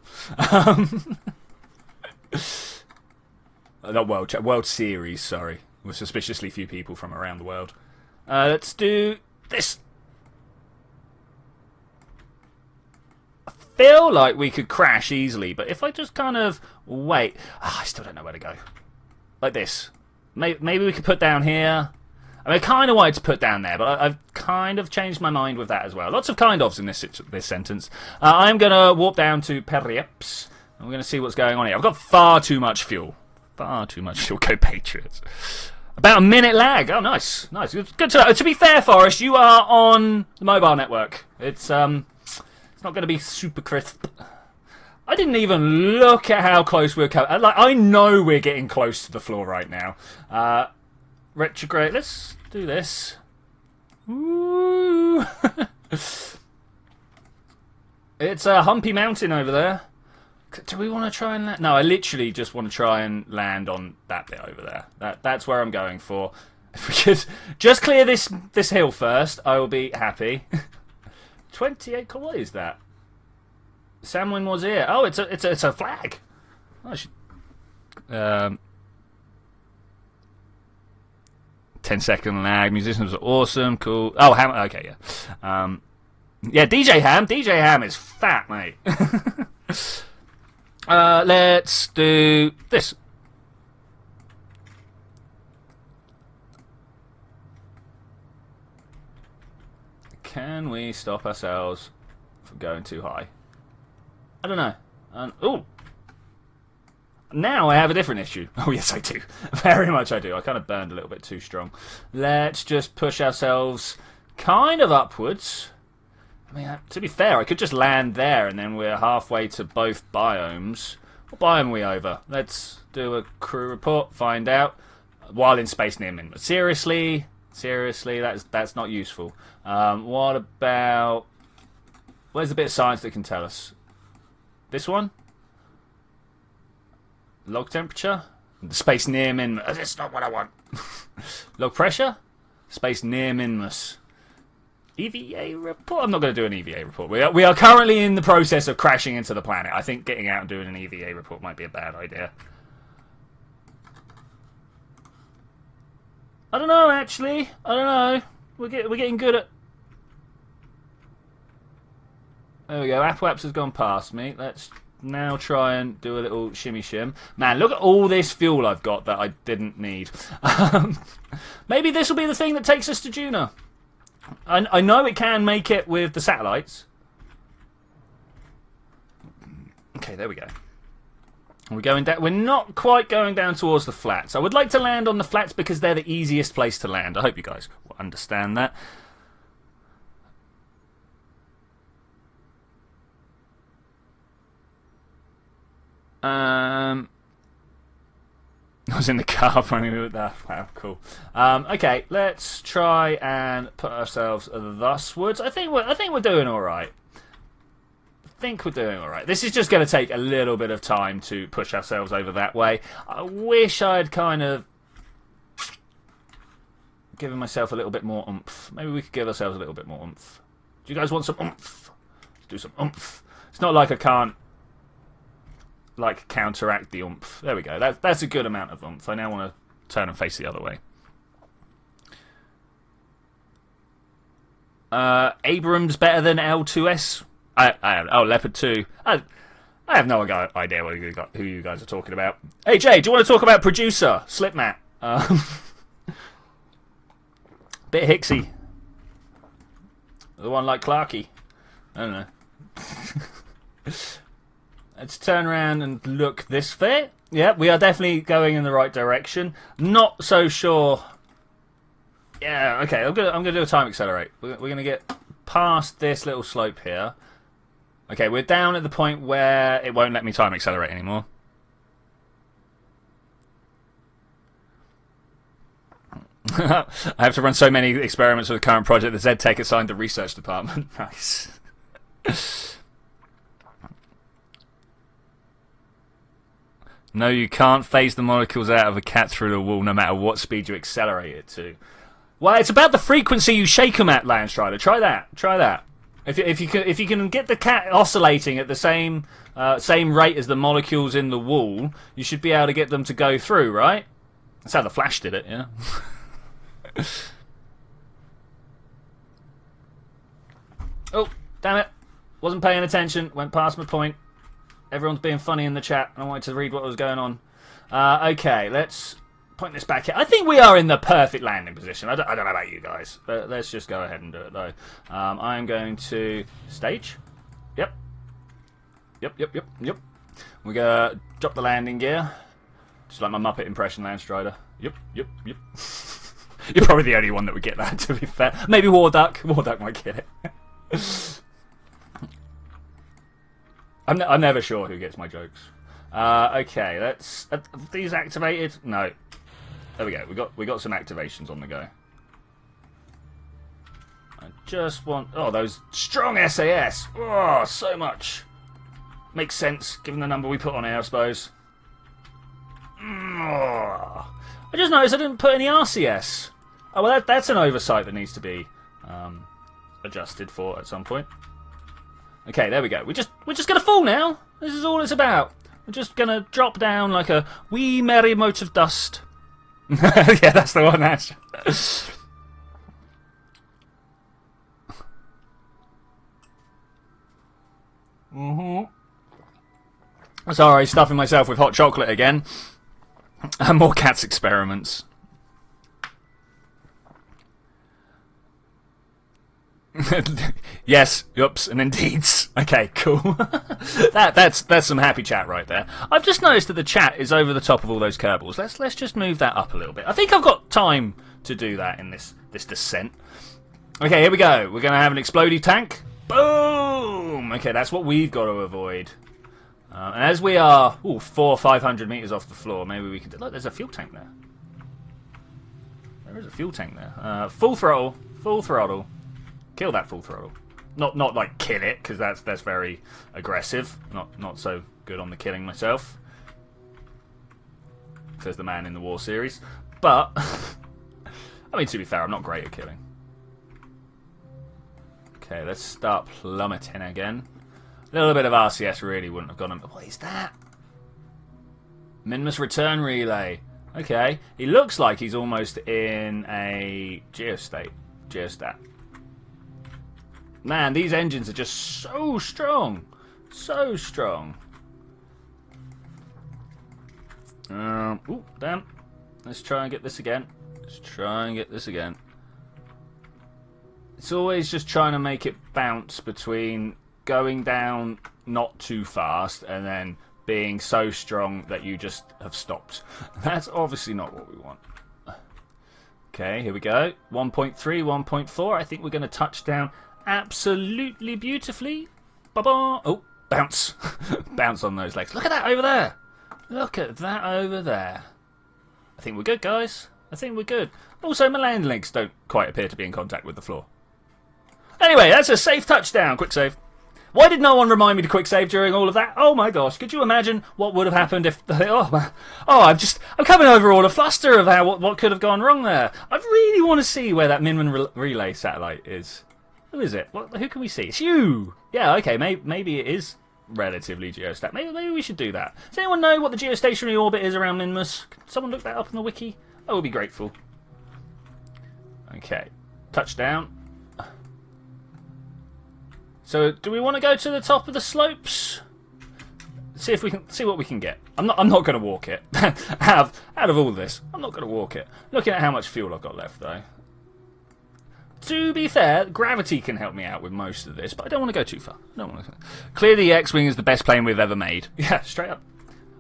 Not World Series, sorry. With suspiciously few people from around the world. Let's do this. I feel like we could crash easily, but if I just kind of wait... I still don't know where to go. Like this. Maybe we could put down here. I mean, I kind of wanted to put down there, but I've kind of changed my mind with that as well. Lots of kind ofs in this sentence. I'm going to warp down to Perieps. And we're going to see what's going on here. I've got far too much fuel. Far too much fuel. Go Patriots. About a minute lag. Oh, nice. Nice. Good to know. To be fair, Forrest, you are on the mobile network. It's not going to be super crisp. I didn't even look at how close we're coming. Like, I know we're getting close to the floor right now. Retrograde. Let's do this. Ooh. It's a humpy mountain over there. Do we want to try and land? No, I literally just want to try and land on that bit over there. That's where I'm going for. If we could just clear this hill first, I will be happy. 28. What is that? Samwin was here. Oh, it's a flag. Oh, I should, 10-second lag. Musicians are awesome. Cool. Oh, Ham. Okay, yeah. Yeah, DJ Ham. DJ Ham is fat, mate. Let's do this. Can we stop ourselves from going too high? I don't know. Oh. Now I have a different issue. Oh, yes, I do. Very much I do. I kind of burned a little bit too strong. Let's just push ourselves kind of upwards. I mean, to be fair, I could just land there and then we're halfway to both biomes. What biome are we over? Let's do a crew report, find out. While in space near min. Seriously, that's not useful. What about... Where's the bit of science that can tell us? This one? Log temperature? The space near min. That's not what I want. Log pressure? Space near minmus. EVA report? I'm not going to do an EVA report. We are currently in the process of crashing into the planet. I think getting out and doing an EVA report might be a bad idea. I don't know, actually. I don't know. We're getting good at... There we go. Apple Apps has gone past me. Let's now try and do a little shimmy shim. Man, look at all this fuel I've got that I didn't need. Maybe this will be the thing that takes us to Duna. I know it can make it with the satellites. Okay, there we go. We're going down. We're not quite going down towards the flats. I would like to land on the flats because they're the easiest place to land. I hope you guys will understand that. I was in the car when we were there. Wow, cool. Okay, let's try and put ourselves thuswards. I think we're doing all right. This is just going to take a little bit of time to push ourselves over that way. I wish I'd kind of given myself a little bit more oomph. Maybe we could give ourselves a little bit more oomph. Do you guys want some oomph? Let's do some oomph. It's not like I can't counteract the oomph. There we go. That's a good amount of oomph. I now want to turn and face the other way. Abrams better than L2S? Oh, Leopard 2. I have no idea who you guys are talking about. Hey, Jay, do you want to talk about producer? Slipmat. Bit Hicksy. The one like Clarky. I don't know. Let's turn around and look this way. Yeah, we are definitely going in the right direction. Not so sure. Yeah, okay. I'm gonna do a time accelerate. We're gonna get past this little slope here. Okay, we're down at the point where it won't let me time accelerate anymore. I have to run so many experiments with the current project. The ZTech assigned the research department. Nice. No, you can't phase the molecules out of a cat through the wall no matter what speed you accelerate it to. Well, it's about the frequency you shake them at, Land Strider. Try that. Try that. If you can get the cat oscillating at the same rate as the molecules in the wall, you should be able to get them to go through, right? That's how the Flash did it, yeah. Oh, damn it. Wasn't paying attention. Went past my point. Everyone's being funny in the chat, and I wanted to read what was going on. Okay, let's point this back here. I think we are in the perfect landing position. I don't know about you guys, but let's just go ahead and do it, though. I'm going to stage. Yep. We're going to drop the landing gear. Just like my Muppet impression, Land Strider. Yep. You're probably the only one that would get that, to be fair. Maybe War Duck. War Duck might get it. I'm never sure who gets my jokes. Okay, let's... Are these activated? No. There we go. We got some activations on the go. I just want... Oh, those strong SAS. Oh, so much. Makes sense, given the number we put on here, I suppose. Oh. I just noticed I didn't put any RCS. Oh, well, that's an oversight that needs to be adjusted for at some point. Okay, there we go. We're just gonna fall now. This is all it's about. We're just gonna drop down like a wee merry mote of dust. Yeah, that's the one. That's. Sorry, stuffing myself with hot chocolate again. And more cats experiments. Yes, yups, and indeeds. Okay, cool. That's some happy chat right there. I've just noticed that the chat is over the top of all those Kerbals. Let's just move that up a little bit. I think I've got time to do that in this descent. Okay, here we go. We're gonna have an explodey tank. Boom. Okay, that's what we've got to avoid. And as we are 400-500 meters off the floor, maybe we can. Look, there's a fuel tank there. There is a fuel tank there. Full throttle. Full throttle. Kill that full throttle. Not like kill it, because that's very aggressive. Not so good on the killing myself. Says the man in the War series. But I mean, to be fair, I'm not great at killing. Okay, let's start plummeting again. A little bit of RCS really wouldn't have gone on. What is that? Minmus return relay. Okay, he looks like he's almost in a geostat. Man, these engines are just so strong. So strong. Ooh, damn. Let's try and get this again. It's always just trying to make it bounce between going down not too fast and then being so strong that you just have stopped. That's obviously not what we want. Okay, here we go. 1.3, 1.4. I think we're going to touch down absolutely beautifully. Ba-ba. Oh, bounce. Bounce on those legs. Look at that over there. Look at that over there. I think we're good, guys. I think we're good. Also, my land legs don't quite appear to be in contact with the floor. Anyway, that's a safe touchdown. Quick save. Why did no one remind me to quick save during all of that? Oh my gosh, could you imagine what would have happened if... I'm coming over all a fluster of what could have gone wrong there. I really want to see where that Minman relay satellite is. Who is it? Who can we see? It's you! Yeah, okay, maybe it is relatively geostat. Maybe we should do that. Does anyone know what the geostationary orbit is around Minmus? Can someone look that up in the wiki? I would be grateful. Okay, touchdown. So, do we want to go to the top of the slopes? See if we can see what we can get. I'm not going to walk it. out of all this, I'm not going to walk it. Looking at how much fuel I've got left, though. To be fair, gravity can help me out with most of this, but I don't want to go too far. Clearly, the X-wing is the best plane we've ever made. Yeah, straight up.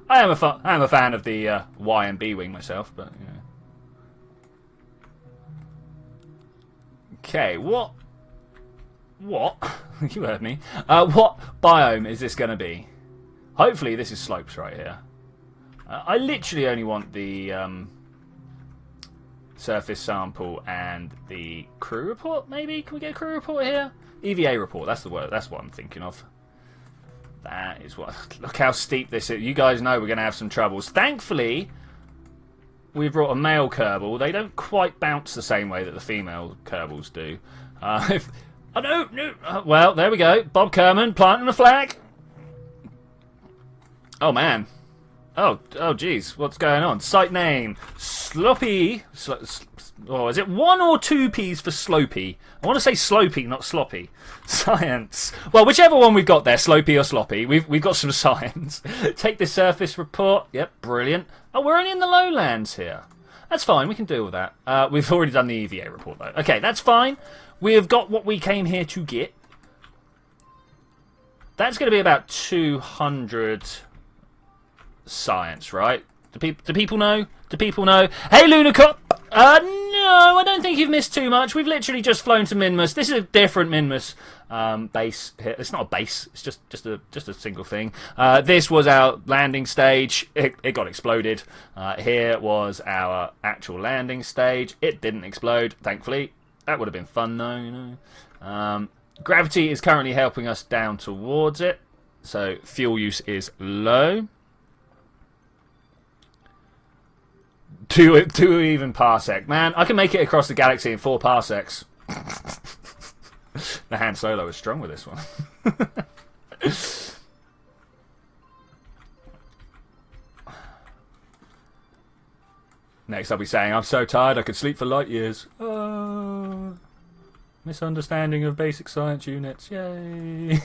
I am a fan of the Y and B wing myself, but you know. Okay, what? You heard me. What biome is this going to be? Hopefully this is slopes right here. I literally only want the surface sample and the crew report, maybe? Can we get a crew report here? EVA report, that's the word. That's what I'm thinking of. That is what... Look how steep this is. You guys know we're going to have some troubles. Thankfully, we brought a male Kerbal. They don't quite bounce the same way that the female Kerbals do. Oh, no. Well, there we go. Bob Kerman planting the flag. Oh, man. Oh, geez. What's going on? Site name. Sloppy. Oh, is it 1 or 2 P's for Slopey? I want to say Slopey, not Sloppy. Science. Well, whichever one we've got there, Slopey or Sloppy, we've got some science. Take the surface report. Yep, brilliant. Oh, we're only in the lowlands here. That's fine. We can deal with that. We've already done the EVA report, though. Okay, that's fine. We have got what we came here to get. That's going to be about 200 science, right? Do people know? Do people know? Hey, Lunacop! No, I don't think you've missed too much. We've literally just flown to Minmus. This is a different Minmus base here. It's not a base. It's just a single thing. This was our landing stage. It got exploded. Here was our actual landing stage. It didn't explode, thankfully. That would have been fun, though. You know. Gravity is currently helping us down towards it, so fuel use is low. Two even parsec. Man, I can make it across the galaxy in 4 parsecs. The Han Solo is strong with this one. Next I'll be saying, I'm so tired I could sleep for light years. Misunderstanding of basic science units. Yay.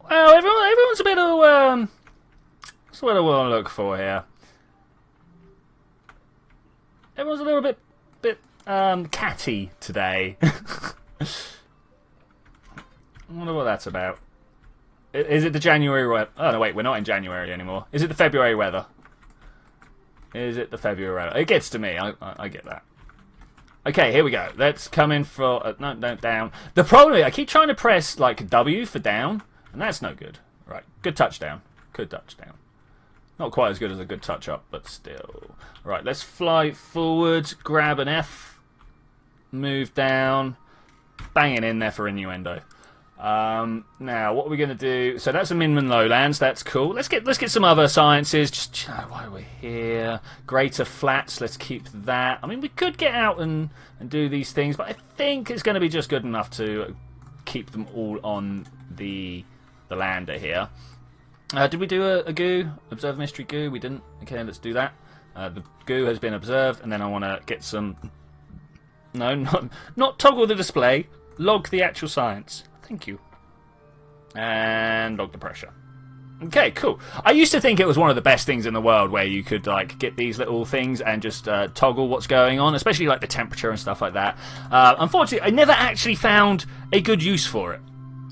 Well, everyone's a bit of, that's what I want to look for here. Everyone's a little bit catty today. I wonder what that's about. Is it the January weather? Oh, no, wait, we're not in January anymore. Is it the February weather? Is it the February weather? It gets to me, I get that. Okay, here we go. Let's come in for, no, down. The problem is, I keep trying to press, like, W for down. And that's no good. Right, good touchdown. Good touchdown. Not quite as good as a good touch-up, but still. Right, let's fly forward, grab an F, move down, bang it in there for innuendo. Now, what are we going to do? So that's a Minman Lowlands. That's cool. Let's get some other sciences. Just while we're here, greater flats. Let's keep that. I mean, we could get out and do these things, but I think it's going to be just good enough to keep them all on the lander here. Did we do a goo? Observe mystery goo? We didn't. Okay, let's do that. The goo has been observed, and then I want to get some. No, not toggle the display. Log the actual science. Thank you. And log the pressure. Okay, cool. I used to think it was one of the best things in the world where you could like get these little things and just toggle what's going on, especially like the temperature and stuff like that. Unfortunately, I never actually found a good use for it.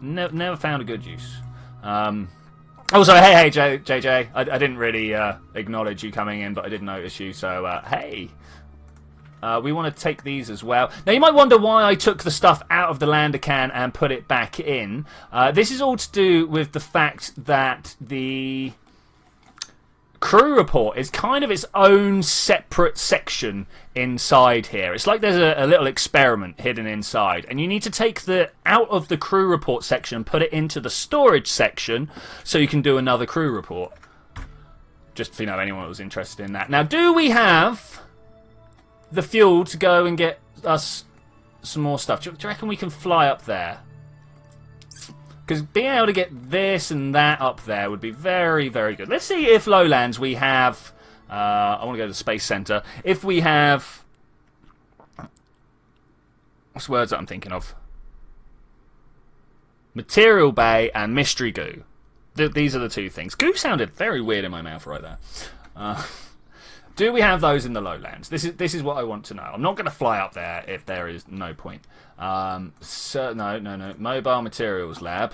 Never found a good use. Also, hey, JJ. I didn't really acknowledge you coming in, but I did notice you, so hey. We want to take these as well. Now, you might wonder why I took the stuff out of the lander can and put it back in. This is all to do with the fact that the crew report is kind of its own separate section inside here. It's like there's a little experiment hidden inside, and you need to take the out of the crew report section and put it into the storage section so you can do another crew report. Just if you know anyone that was interested in that. Now, do we have the fuel to go and get us some more stuff? Do you reckon we can fly up there? Because being able to get this and that up there would be very, very good. Let's see if Lowlands we have. I want to go to the Space Center. If we have. What's the words that I'm thinking of? Material Bay and Mystery Goo. These are the two things. Goo sounded very weird in my mouth right there. Do we have those in the Lowlands? This is what I want to know. I'm not going to fly up there if there is no point. So, no. Mobile Materials Lab.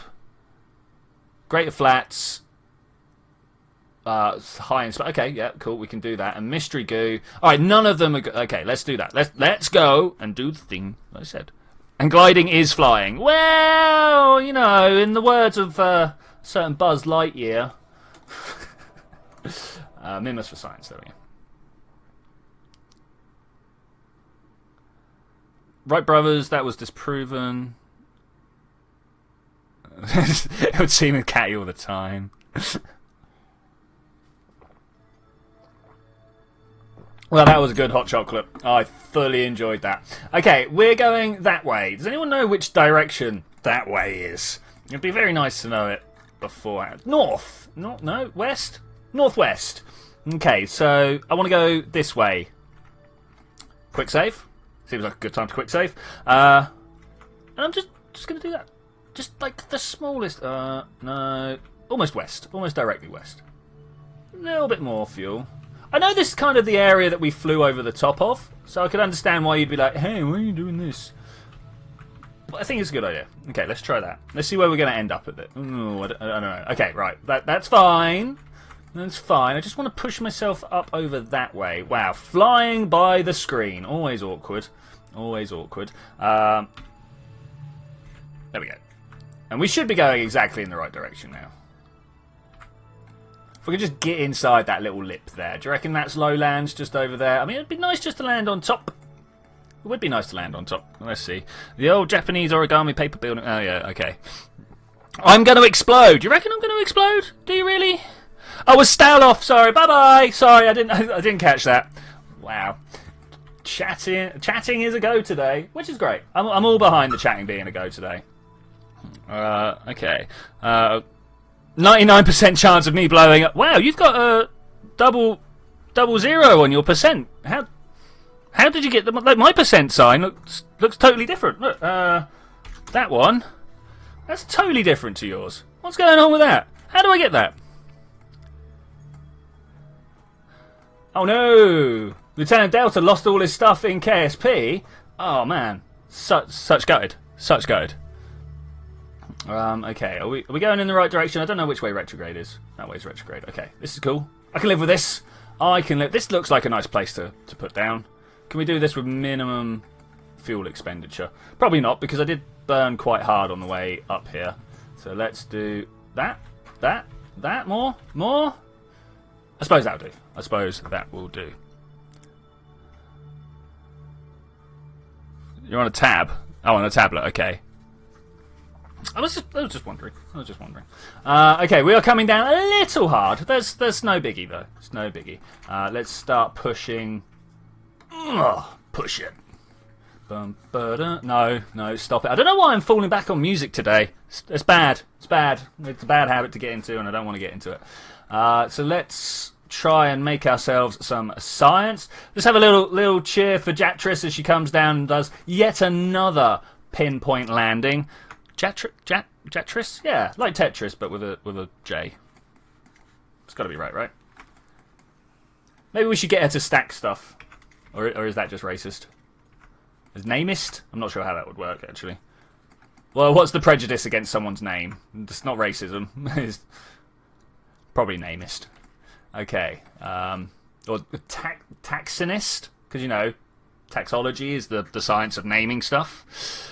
Greater Flats. High and okay, yeah, cool. We can do that. And Mystery Goo. All right, none of them are okay. Let's do that. Let's go and do the thing I said. And gliding is flying. Well, you know, in the words of certain Buzz Lightyear. Mimus for science. There we go. Wright brothers, that was disproven. It would seem with Catty all the time. Well, that was a good hot chocolate. I fully enjoyed that. Okay, we're going that way. Does anyone know which direction that way is? It'd be very nice to know it beforehand. North? No, west? Northwest. Okay, so I want to go this way. Quick save. Seems like a good time to quick save. And I'm just going to do that. Just like the smallest... no. Almost west. Almost directly west. A little bit more fuel. I know this is kind of the area that we flew over the top of, so I could understand why you'd be like, hey, why are you doing this? But I think it's a good idea. Okay, let's try that. Let's see where we're going to end up with it. Ooh, I don't know. Okay, right. That's fine. That's fine. I just want to push myself up over that way. Wow, flying by the screen. Always awkward. Always awkward. There we go. And we should be going exactly in the right direction now. If we could just get inside that little lip there. Do you reckon that's lowlands just over there? I mean, it'd be nice just to land on top. It would be nice to land on top. Let's see. The old Japanese origami paper building. Oh, yeah, okay. I'm going to explode. Do you reckon I'm going to explode? Do you really? I was style off. Sorry. Bye-bye. Sorry, I didn't catch that. Wow. Chatting is a go today, which is great. I'm all behind the chatting being a go today. Okay. 99% chance of me blowing up. Wow, you've got a double zero on your percent. How did you get like my percent sign? Looks totally different. Look, that one. That's totally different to yours. What's going on with that? How do I get that? Oh no! Lieutenant Delta lost all his stuff in KSP. Oh man, such gutted. Such gutted. Okay, are we going in the right direction? I don't know which way retrograde is. That way's retrograde. Okay, this is cool. I can live with this. I can live. This looks like a nice place to put down. Can we do this with minimum fuel expenditure? Probably not, because I did burn quite hard on the way up here. So let's do that. More. I suppose that'll do. I suppose that will do. You're on a tab. Oh, on a tablet. Okay. I was just wondering. Okay, we are coming down a little hard. There's no biggie though. It's no biggie. Let's start pushing. Push it. No, stop it. I don't know why I'm falling back on music today. It's bad. It's bad. It's a bad habit to get into, and I don't want to get into it. So let's try and make ourselves some science. Let's have a little cheer for Jatris as she comes down and does yet another pinpoint landing. Jatris? Yeah, like Tetris, but with a J. It's got to be right? Maybe we should get her to stack stuff. Or is that just racist? Is namist? I'm not sure how that would work, actually. Well, what's the prejudice against someone's name? It's not racism. It's probably namist. Okay. Or taxonist? Because, you know, taxology is the science of naming stuff.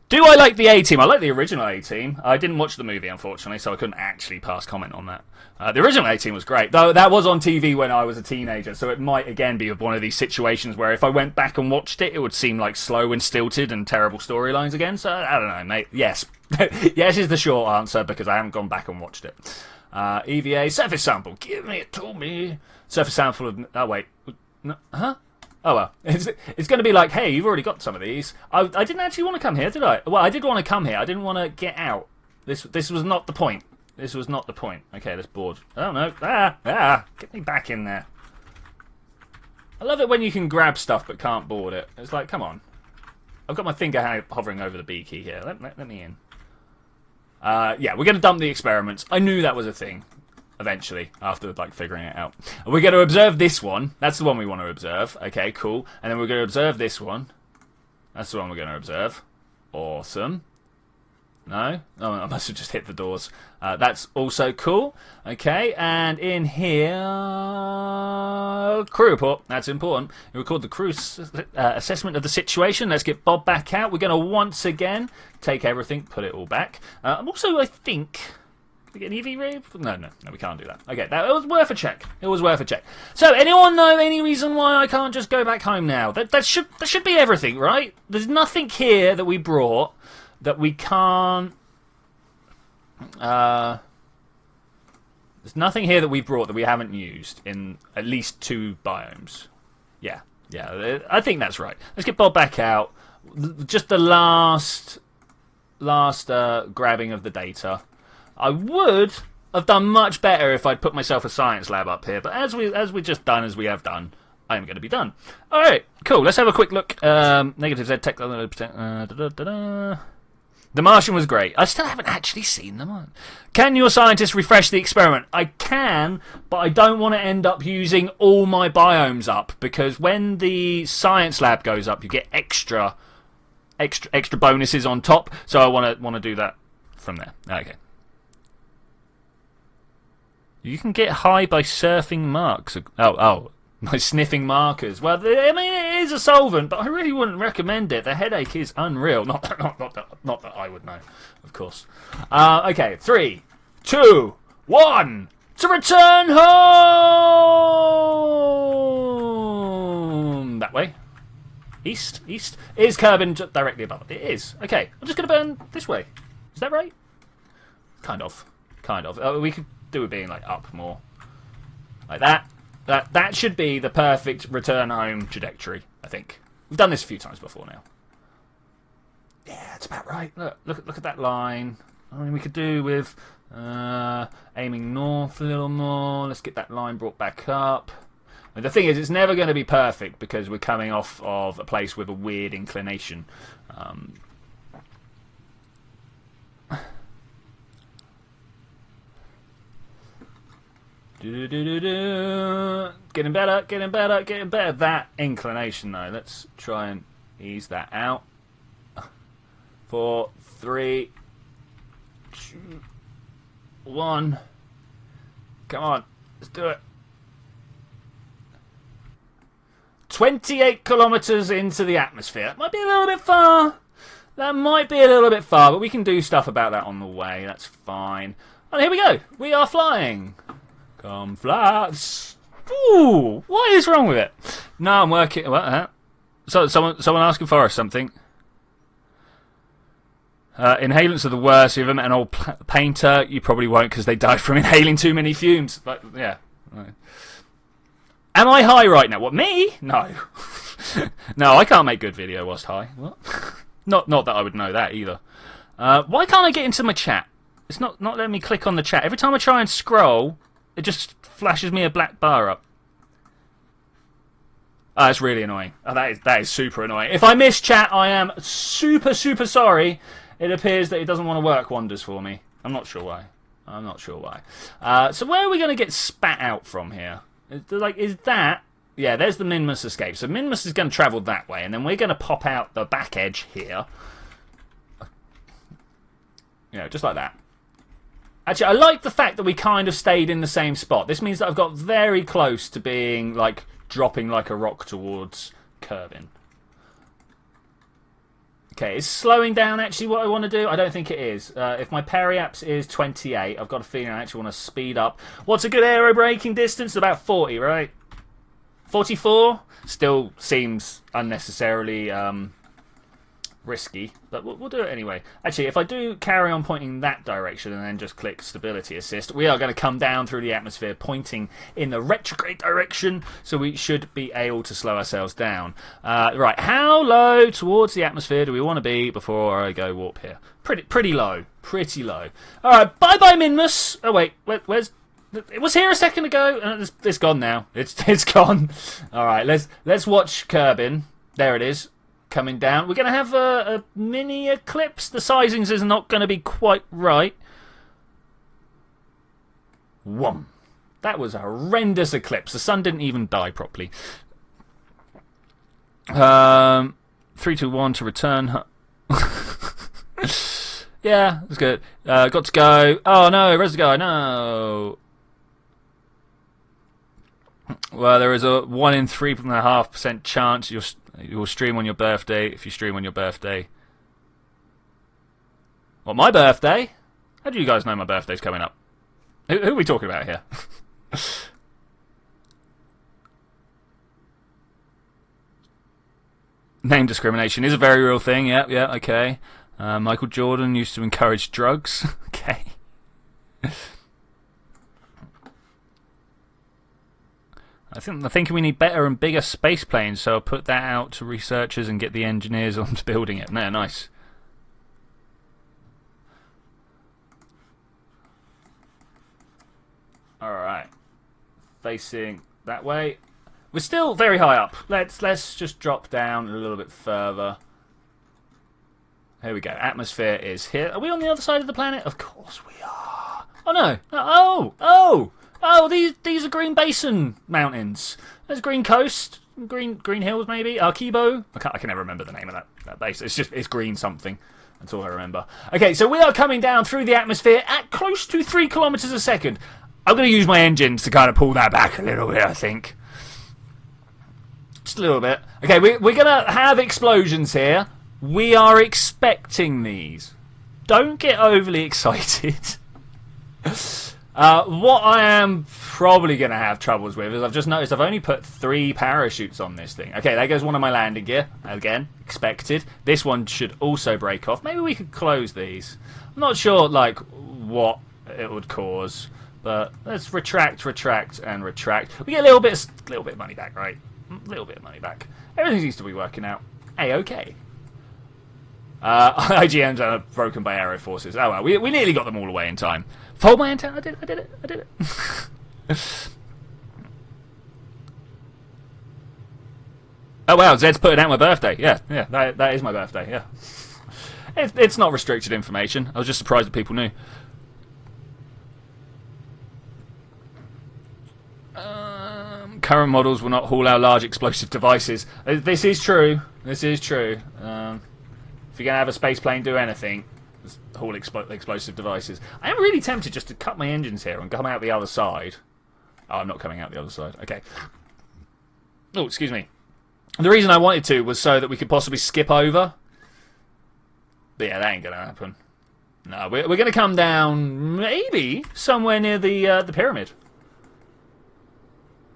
Do I like the A-Team? I like the original A-Team. I didn't watch the movie, unfortunately, so I couldn't actually pass comment on that. The original A-Team was great, though that was on TV when I was a teenager, so it might, again, be one of these situations where if I went back and watched it, it would seem like slow and stilted and terrible storylines again, so I don't know, mate. Yes. Yes is the short answer, because I haven't gone back and watched it. EVA, surface sample. Give me it to me. Surface sample of... Oh, wait. No, huh? Oh well, it's going to be like, hey, you've already got some of these. I didn't actually want to come here, did I? Well, I did want to come here. I didn't want to get out. This was not the point. This was not the point. Okay, let's board. I don't know. Get me back in there. I love it when you can grab stuff but can't board it. It's like, come on. I've got my finger hovering over the B key here. Let me in. Yeah, we're going to dump the experiments. I knew that was a thing. Eventually, after like figuring it out. We're going to observe this one. That's the one we want to observe. Okay, cool. And then we're going to observe this one. That's the one we're going to observe. Awesome. No? Oh, I must have just hit the doors. That's also cool. Okay, and in here... Crew report. That's important. You record the crew assessment of the situation. Let's get Bob back out. We're going to once again take everything, put it all back. Also, I think... Get an EV ray? No, we can't do that. Okay, that was worth a check. It was worth a check. So, anyone know any reason why I can't just go back home now? That should be everything, right? There's nothing here that we brought that we can't There's nothing here that we've brought that we haven't used in at least 2 biomes. Yeah, I think that's right. Let's get Bob back out. Just the last grabbing of the data. I would have done much better if I'd put myself a science lab up here, but as we have done, I am going to be done. All right, cool. Let's have a quick look. Negative Z tech. The Martian was great. I still haven't actually seen them on. Can your scientist refresh the experiment? I can, but I don't want to end up using all my biomes up, because when the science lab goes up, you get extra bonuses on top. So I want to do that from there. Okay. You can get high by surfing marks. Oh. By sniffing markers. Well, I mean, it is a solvent, but I really wouldn't recommend it. The headache is unreal. Not that I would know, of course. Okay, 3, 2, 1. To return home. That way. East. Is Kerbin directly above? It is. Okay, I'm just going to burn this way. Is that right? Kind of. We could do it being like up more, like that. That should be the perfect return home trajectory, I think. We've done this a few times before now. Yeah, it's about right. Look at that line. I mean, we could do with aiming north a little more. Let's get that line brought back up. And the thing is, it's never going to be perfect because we're coming off of a place with a weird inclination. Getting better. That inclination, though. Let's try and ease that out. 4, 3, 2, 1. Come on, let's do it. 28 kilometers into the atmosphere. Might be a little bit far. That might be a little bit far, but we can do stuff about that on the way. That's fine. And here we go. We are flying. Come flats. Ooh, what is wrong with it? No, I'm working. What? So someone asking for us something. Inhalants are the worst. If you met an old painter, you probably won't because they die from inhaling too many fumes. But yeah. Right. Am I high right now? What, me? No. No, I can't make good video whilst high. What? Not that I would know that either. Why can't I get into my chat? It's not letting me click on the chat. Every time I try and scroll, it just flashes me a black bar up. Oh, that's really annoying. Oh, that is super annoying. If I miss chat, I am super sorry. It appears that it doesn't want to work wonders for me. I'm not sure why. So where are we going to get spat out from here? Is that... Yeah, there's the Minmus escape. So Minmus is going to travel that way, and then we're going to pop out the back edge here. You know, just like that. Actually, I like the fact that we kind of stayed in the same spot. This means that I've got very close to being, like, dropping like a rock towards Kerbin. Okay, is slowing down actually what I want to do? I don't think it is. If my periaps is 28, I've got a feeling I actually want to speed up. What's a good aero braking distance? About 40, right? 44? Still seems unnecessarily risky, but we'll do it anyway. Actually, if I do carry on pointing that direction and then just click stability assist, we are going to come down through the atmosphere pointing in the retrograde direction, so we should be able to slow ourselves down. Right, how low towards the atmosphere do we want to be before I go warp here? Pretty low. Alright, bye-bye Minmus. Oh wait, where's... It was here a second ago. It's gone now. It's gone. Alright, let's watch Kerbin. There it is. Coming down. We're going to have a mini eclipse. The sizings is not going to be quite right. Whom. That was a horrendous eclipse. The sun didn't even die properly. 3, 2, 1 to return. Yeah, that's good. Got to go. Oh no, where's the guy? No. Well, there is a 1 in 3.5% chance you'll stream on your birthday if you stream on your birthday. What, my birthday? How do you guys know my birthday's coming up? Who are we talking about here? Name discrimination is a very real thing. Yeah, okay. Michael Jordan used to encourage drugs. Okay. I'm thinking we need better and bigger space planes, so I'll put that out to researchers and get the engineers on to building it. No, nice. Alright. Facing that way. We're still very high up. Let's just drop down a little bit further. Here we go. Atmosphere is here. Are we on the other side of the planet? Of course we are. Oh no. Oh, these are Green Basin mountains. There's Green Coast, Green Hills maybe. Arquibo. I can never remember the name of that base. It's green something. That's all I remember. Okay, so we are coming down through the atmosphere at close to 3 kilometers a second. I'm going to use my engines to kind of pull that back a little bit, I think. Just a little bit. Okay, we're going to have explosions here. We are expecting these. Don't get overly excited. What I am probably going to have troubles with is I've just noticed I've only put 3 parachutes on this thing. Okay, there goes one of my landing gear. Again, expected. This one should also break off. Maybe we could close these. I'm not sure, like, what it would cause. But let's retract, and retract. We get a little bit of money back, right? A little bit of money back. Everything seems to be working out A-okay. IGMs are broken by aero forces. Oh well, we nearly got them all away in time. Fold my antenna. I did it. Oh wow, Zed's putting out my birthday. Yeah, that is my birthday. Yeah, it's not restricted information. I was just surprised that people knew. Current models will not haul our large explosive devices. This is true. If you're going to have a space plane do anything, just haul explosive devices. I am really tempted just to cut my engines here and come out the other side. Oh, I'm not coming out the other side. Okay. Oh, excuse me. The reason I wanted to was so that we could possibly skip over. But yeah, that ain't going to happen. No, we're going to come down maybe somewhere near the pyramid.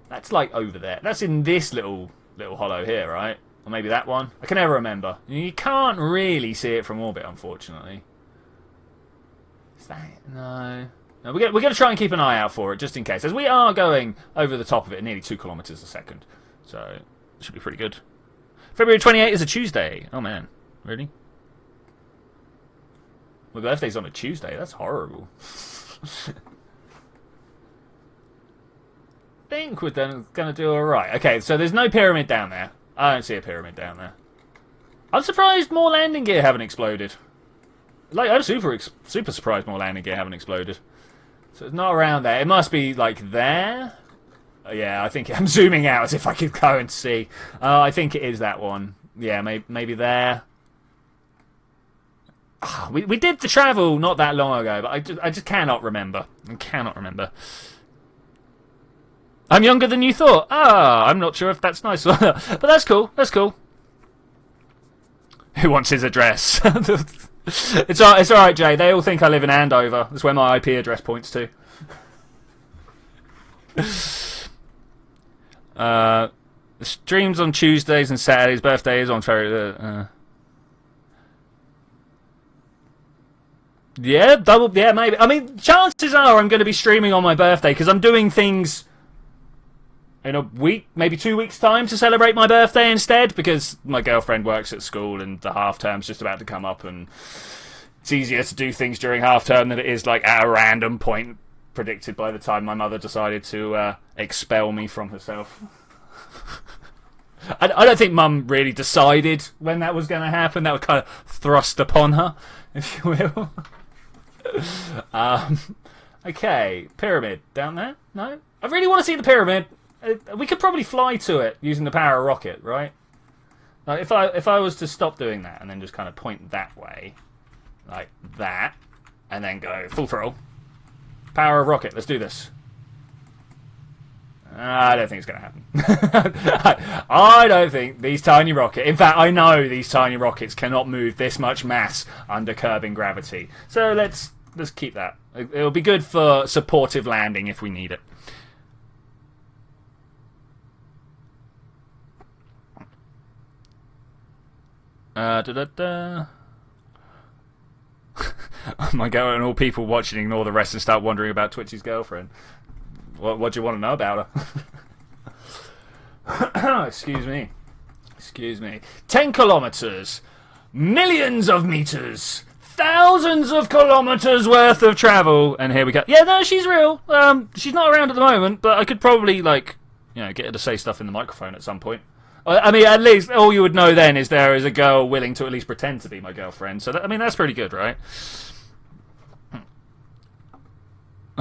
That's like over there. That's in this little hollow here, right? Or maybe that one. I can never remember. You can't really see it from orbit, unfortunately. Is that it? No. No, we're going to try and keep an eye out for it, just in case. As we are going over the top of it at nearly 2 kilometers a second. So, it should be pretty good. February 28th is a Tuesday. Oh, man. Really? My birthday's on a Tuesday. That's horrible. I think we're going to do alright. Okay, so there's no pyramid down there. I don't see a pyramid down there. I'm surprised more landing gear haven't exploded. Like, I'm super surprised more landing gear haven't exploded. So it's not around there. It must be, like, there? Yeah, I think I'm zooming out as if I could go and see. I think it is that one. Yeah, maybe there. We did the travel not that long ago, but I just cannot remember. I cannot remember. I'm younger than you thought. I'm not sure if that's nice or not. But that's cool. That's cool. Who wants his address? It's alright, Jay. They all think I live in Andover. That's where my IP address points to. The streams on Tuesdays and Saturdays. Birthday is on February. Yeah, double. Yeah, maybe. I mean, chances are I'm going to be streaming on my birthday because I'm doing things in a week, maybe 2 weeks' time to celebrate my birthday instead, because my girlfriend works at school and the half term's just about to come up, and it's easier to do things during half term than it is like at a random point predicted by the time my mother decided to expel me from herself. I don't think Mum really decided when that was going to happen. That was kind of thrust upon her, if you will. Okay, pyramid down there? No? I really want to see the pyramid. We could probably fly to it using the power of rocket, right? Like if I was to stop doing that and then just kind of point that way, like that, and then go full throttle, power of rocket, let's do this. I don't think it's going to happen. I don't think these tiny rockets... In fact, I know these tiny rockets cannot move this much mass under curbing gravity. So let's keep that. It'll be good for supportive landing if we need it. My girl and all people watching ignore the rest and start wondering about Twitchy's girlfriend. What do you want to know about her? Excuse me. Excuse me. 10 kilometers. Millions of meters. Thousands of kilometers worth of travel. And here we go. Yeah, no, she's real. She's not around at the moment, but I could probably, like, you know, get her to say stuff in the microphone at some point. I mean, at least all you would know then is there is a girl willing to at least pretend to be my girlfriend. So, I mean, that's pretty good, right?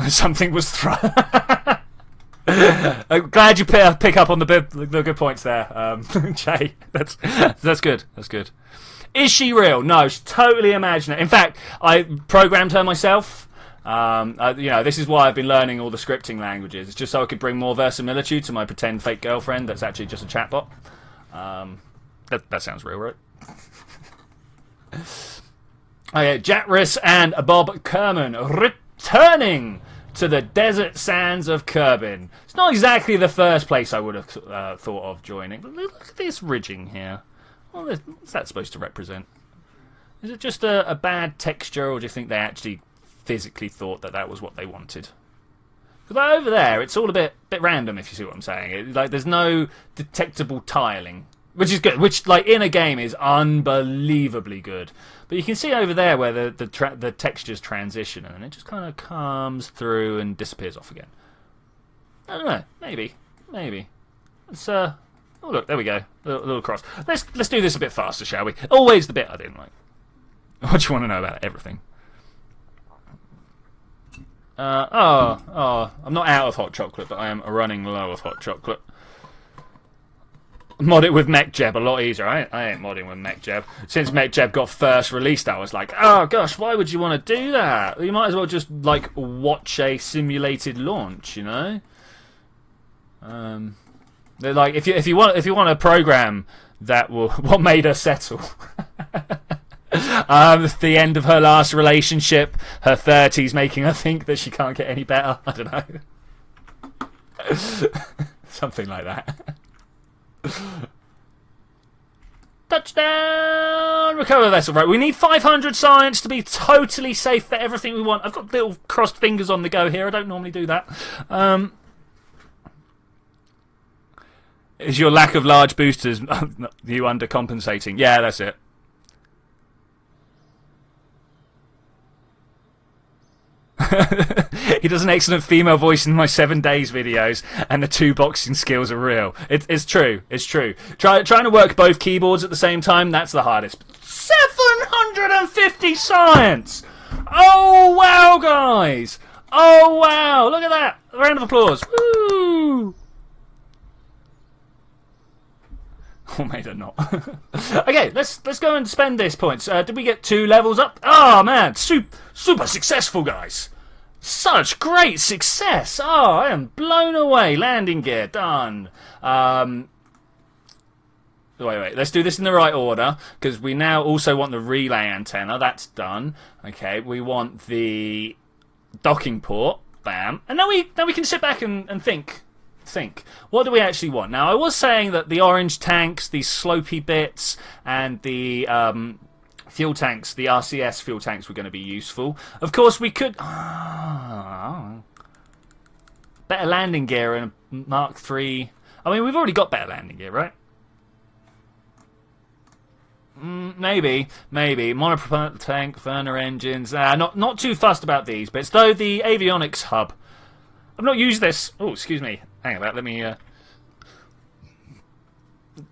Something was thrown. I'm glad you pick up on the good points there, Jay. That's good. That's good. Is she real? No, she's totally imaginary. In fact, I programmed her myself. You know, this is why I've been learning all the scripting languages. It's just so I could bring more verisimilitude to my pretend fake girlfriend that's actually just a chatbot. That sounds real, right? Okay, Jack Riss and Bob Kerman returning to the desert sands of Kerbin. It's not exactly the first place I would have thought of joining, but look at this ridging here. What's that supposed to represent? Is it just a bad texture, or do you think they actually physically thought that was what they wanted? Because over there, it's all a bit random, if you see what I'm saying. Like, there's no detectable tiling, which is good. Which, like, in a game is unbelievably good. But you can see over there where the textures transition, and then it just kind of comes through and disappears off again. I don't know. Maybe. It's oh look, there we go. A little cross. Let's do this a bit faster, shall we? Always the bit I didn't like. What do you want to know about everything? I'm not out of hot chocolate, but I am running low of hot chocolate. Mod it with MechJeb, a lot easier. I ain't modding with MechJeb. Since MechJeb got first released, I was like, oh gosh, why would you want to do that? You might as well just, like, watch a simulated launch, you know? Like, if you want a program that will... What made her settle? The end of her last relationship, her 30s making her think that she can't get any better. I don't know. Something like that. Touchdown! Recover the vessel. Right, we need 500 science to be totally safe for everything we want. I've got little crossed fingers on the go here. I don't normally do that. Is your lack of large boosters you undercompensating? Yeah, that's it. He does an excellent female voice in my 7 days videos, and the 2 boxing skills are real. It's true. It's true. Trying to work both keyboards at the same time, that's the hardest. 750 science! Oh, wow, guys! Oh, wow! Look at that! A round of applause. Woo! Or maybe not. Okay, let's go and spend this points. Did we get 2 levels up? Oh, man. Super successful, guys. Such great success. Oh, I am blown away. Landing gear, done. Wait. Let's do this in the right order, because we now also want the relay antenna. That's done. Okay, we want the docking port. Bam. And now we can sit back and think. What do we actually want? Now, I was saying that the orange tanks, these slopey bits, and the fuel tanks, the RCS fuel tanks, were going to be useful. Of course, we could... better landing gear and Mark III. I mean, we've already got better landing gear, right? Maybe. Monopropellant tank, burner engines. Not too fussed about these bits, though. The avionics hub. I've not used this. Oh, excuse me. Hang on, let me...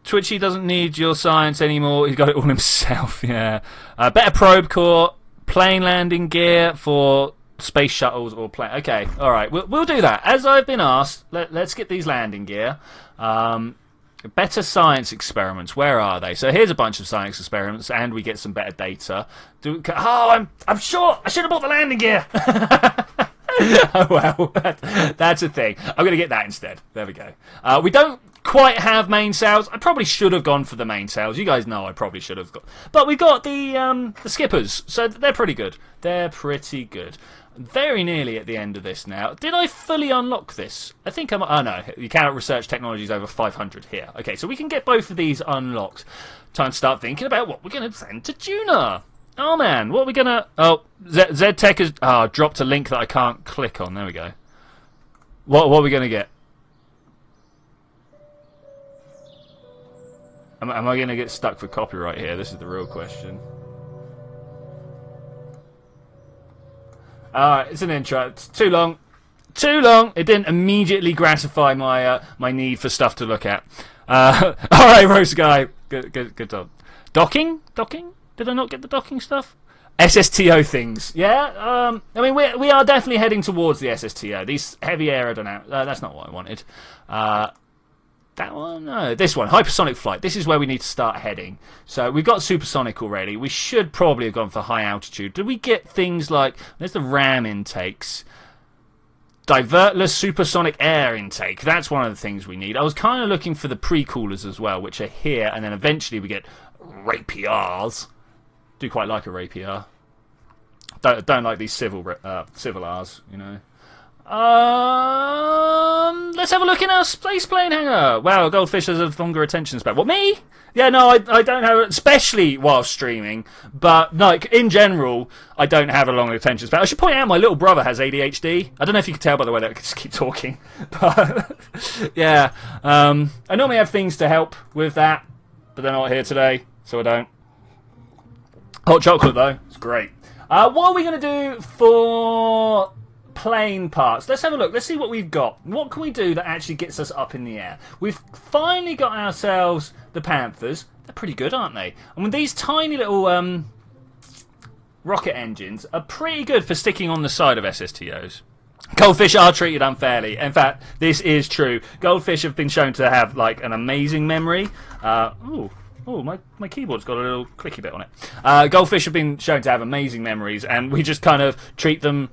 Twitchy doesn't need your science anymore. He's got it all himself, yeah. Better probe core, plane landing gear for space shuttles or plane... Okay, alright, we'll do that. As I've been asked, let's get these landing gear. Better science experiments. Where are they? So here's a bunch of science experiments, and we get some better data. I'm sure I should have bought the landing gear. Oh well, that's a thing. I'm going to get that instead. There we go. We don't quite have main sails. I probably should have gone for the main sails. You guys know I probably should have got. But we've got the skippers, so they're pretty good. They're pretty good. Very nearly at the end of this now. Did I fully unlock this? I think I'm... Oh no, you cannot research technologies over 500 here. Okay, so we can get both of these unlocked. Time to start thinking about what we're going to send to Duna. Oh man, what are we gonna... Oh, Z-Tech has dropped a link that I can't click on. There we go. What are we gonna get? Am I gonna get stuck for copyright here? This is the real question. It's an intro. It's too long. Too long. It didn't immediately gratify my my need for stuff to look at. All right, Roast Guy. Good job. Docking? Did I not get the docking stuff? SSTO things. Yeah. I mean, we are definitely heading towards the SSTO. These heavy aerodynamics. That's not what I wanted. That one? No, this one. Hypersonic flight. This is where we need to start heading. So we've got supersonic already. We should probably have gone for high altitude. Did we get things like... There's the RAM intakes. Divertless supersonic air intake. That's one of the things we need. I was kind of looking for the pre-coolers as well, which are here. And then eventually we get Rapiers. Do quite like a Rapier. Don't like these civil R's, you know. Let's have a look in our space plane hangar. Wow, Goldfish has a longer attention span. What, me? Yeah, no, I don't have, especially while streaming, but like in general, I don't have a long attention span. I should point out my little brother has ADHD. I don't know if you can tell by the way that I just keep talking, but yeah, I normally have things to help with that, but they're not here today, so I don't. Hot chocolate though, it's great. What are we going to do for plane parts? Let's have a look. Let's see what we've got. What can we do that actually gets us up in the air? We've finally got ourselves the Panthers. They're pretty good, aren't they? And with these tiny little rocket engines are pretty good for sticking on the side of SSTOs. Goldfish are treated unfairly. In fact, this is true. Goldfish have been shown to have like an amazing memory. Oh, my keyboard's got a little clicky bit on it. Goldfish have been shown to have amazing memories, and we just kind of treat them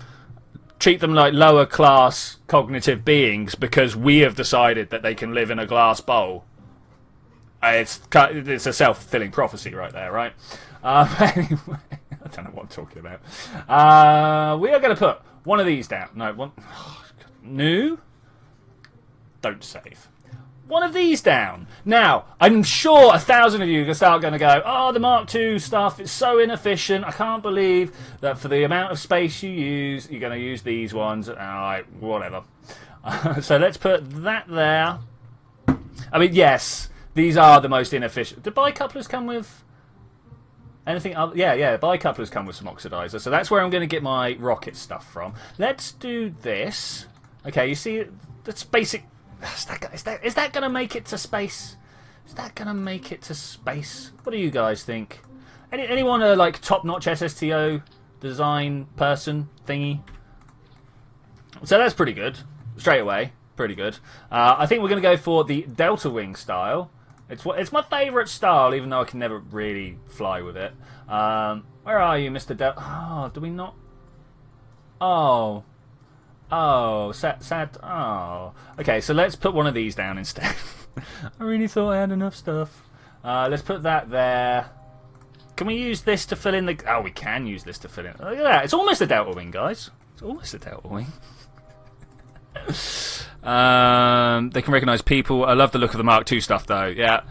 like lower class cognitive beings because we have decided that they can live in a glass bowl. It's a self-fulfilling prophecy right there, right? Anyway, I don't know what I'm talking about. We are going to put one of these down. No, one. New. Don't save. One of these down. Now, I'm sure 1,000 of you are going to go, oh, the Mark II stuff is so inefficient. I can't believe that for the amount of space you use, you're going to use these ones. All right, whatever. So let's put that there. I mean, yes, these are the most inefficient. Do bicouplers come with anything other? Yeah, bicouplers come with some oxidizer. So that's where I'm going to get my rocket stuff from. Let's do this. Okay, you see, that's basic. Is that going to make it to space? Is that going to make it to space? What do you guys think? Anyone a like top-notch SSTO design person thingy? So that's pretty good. Straight away, pretty good. I think we're going to go for the Delta Wing style. It's my favourite style, even though I can never really fly with it. Where are you, Mr. Delta? Oh, do we not? Oh, sad. Oh. Okay, so let's put one of these down instead. I really thought I had enough stuff. Let's put that there. Can we use this to fill in the... Oh, we can use this to fill in... Look at that. It's almost a Delta Wing, guys. It's almost a Delta Wing. They can recognise people. I love the look of the Mark II stuff, though. Yeah.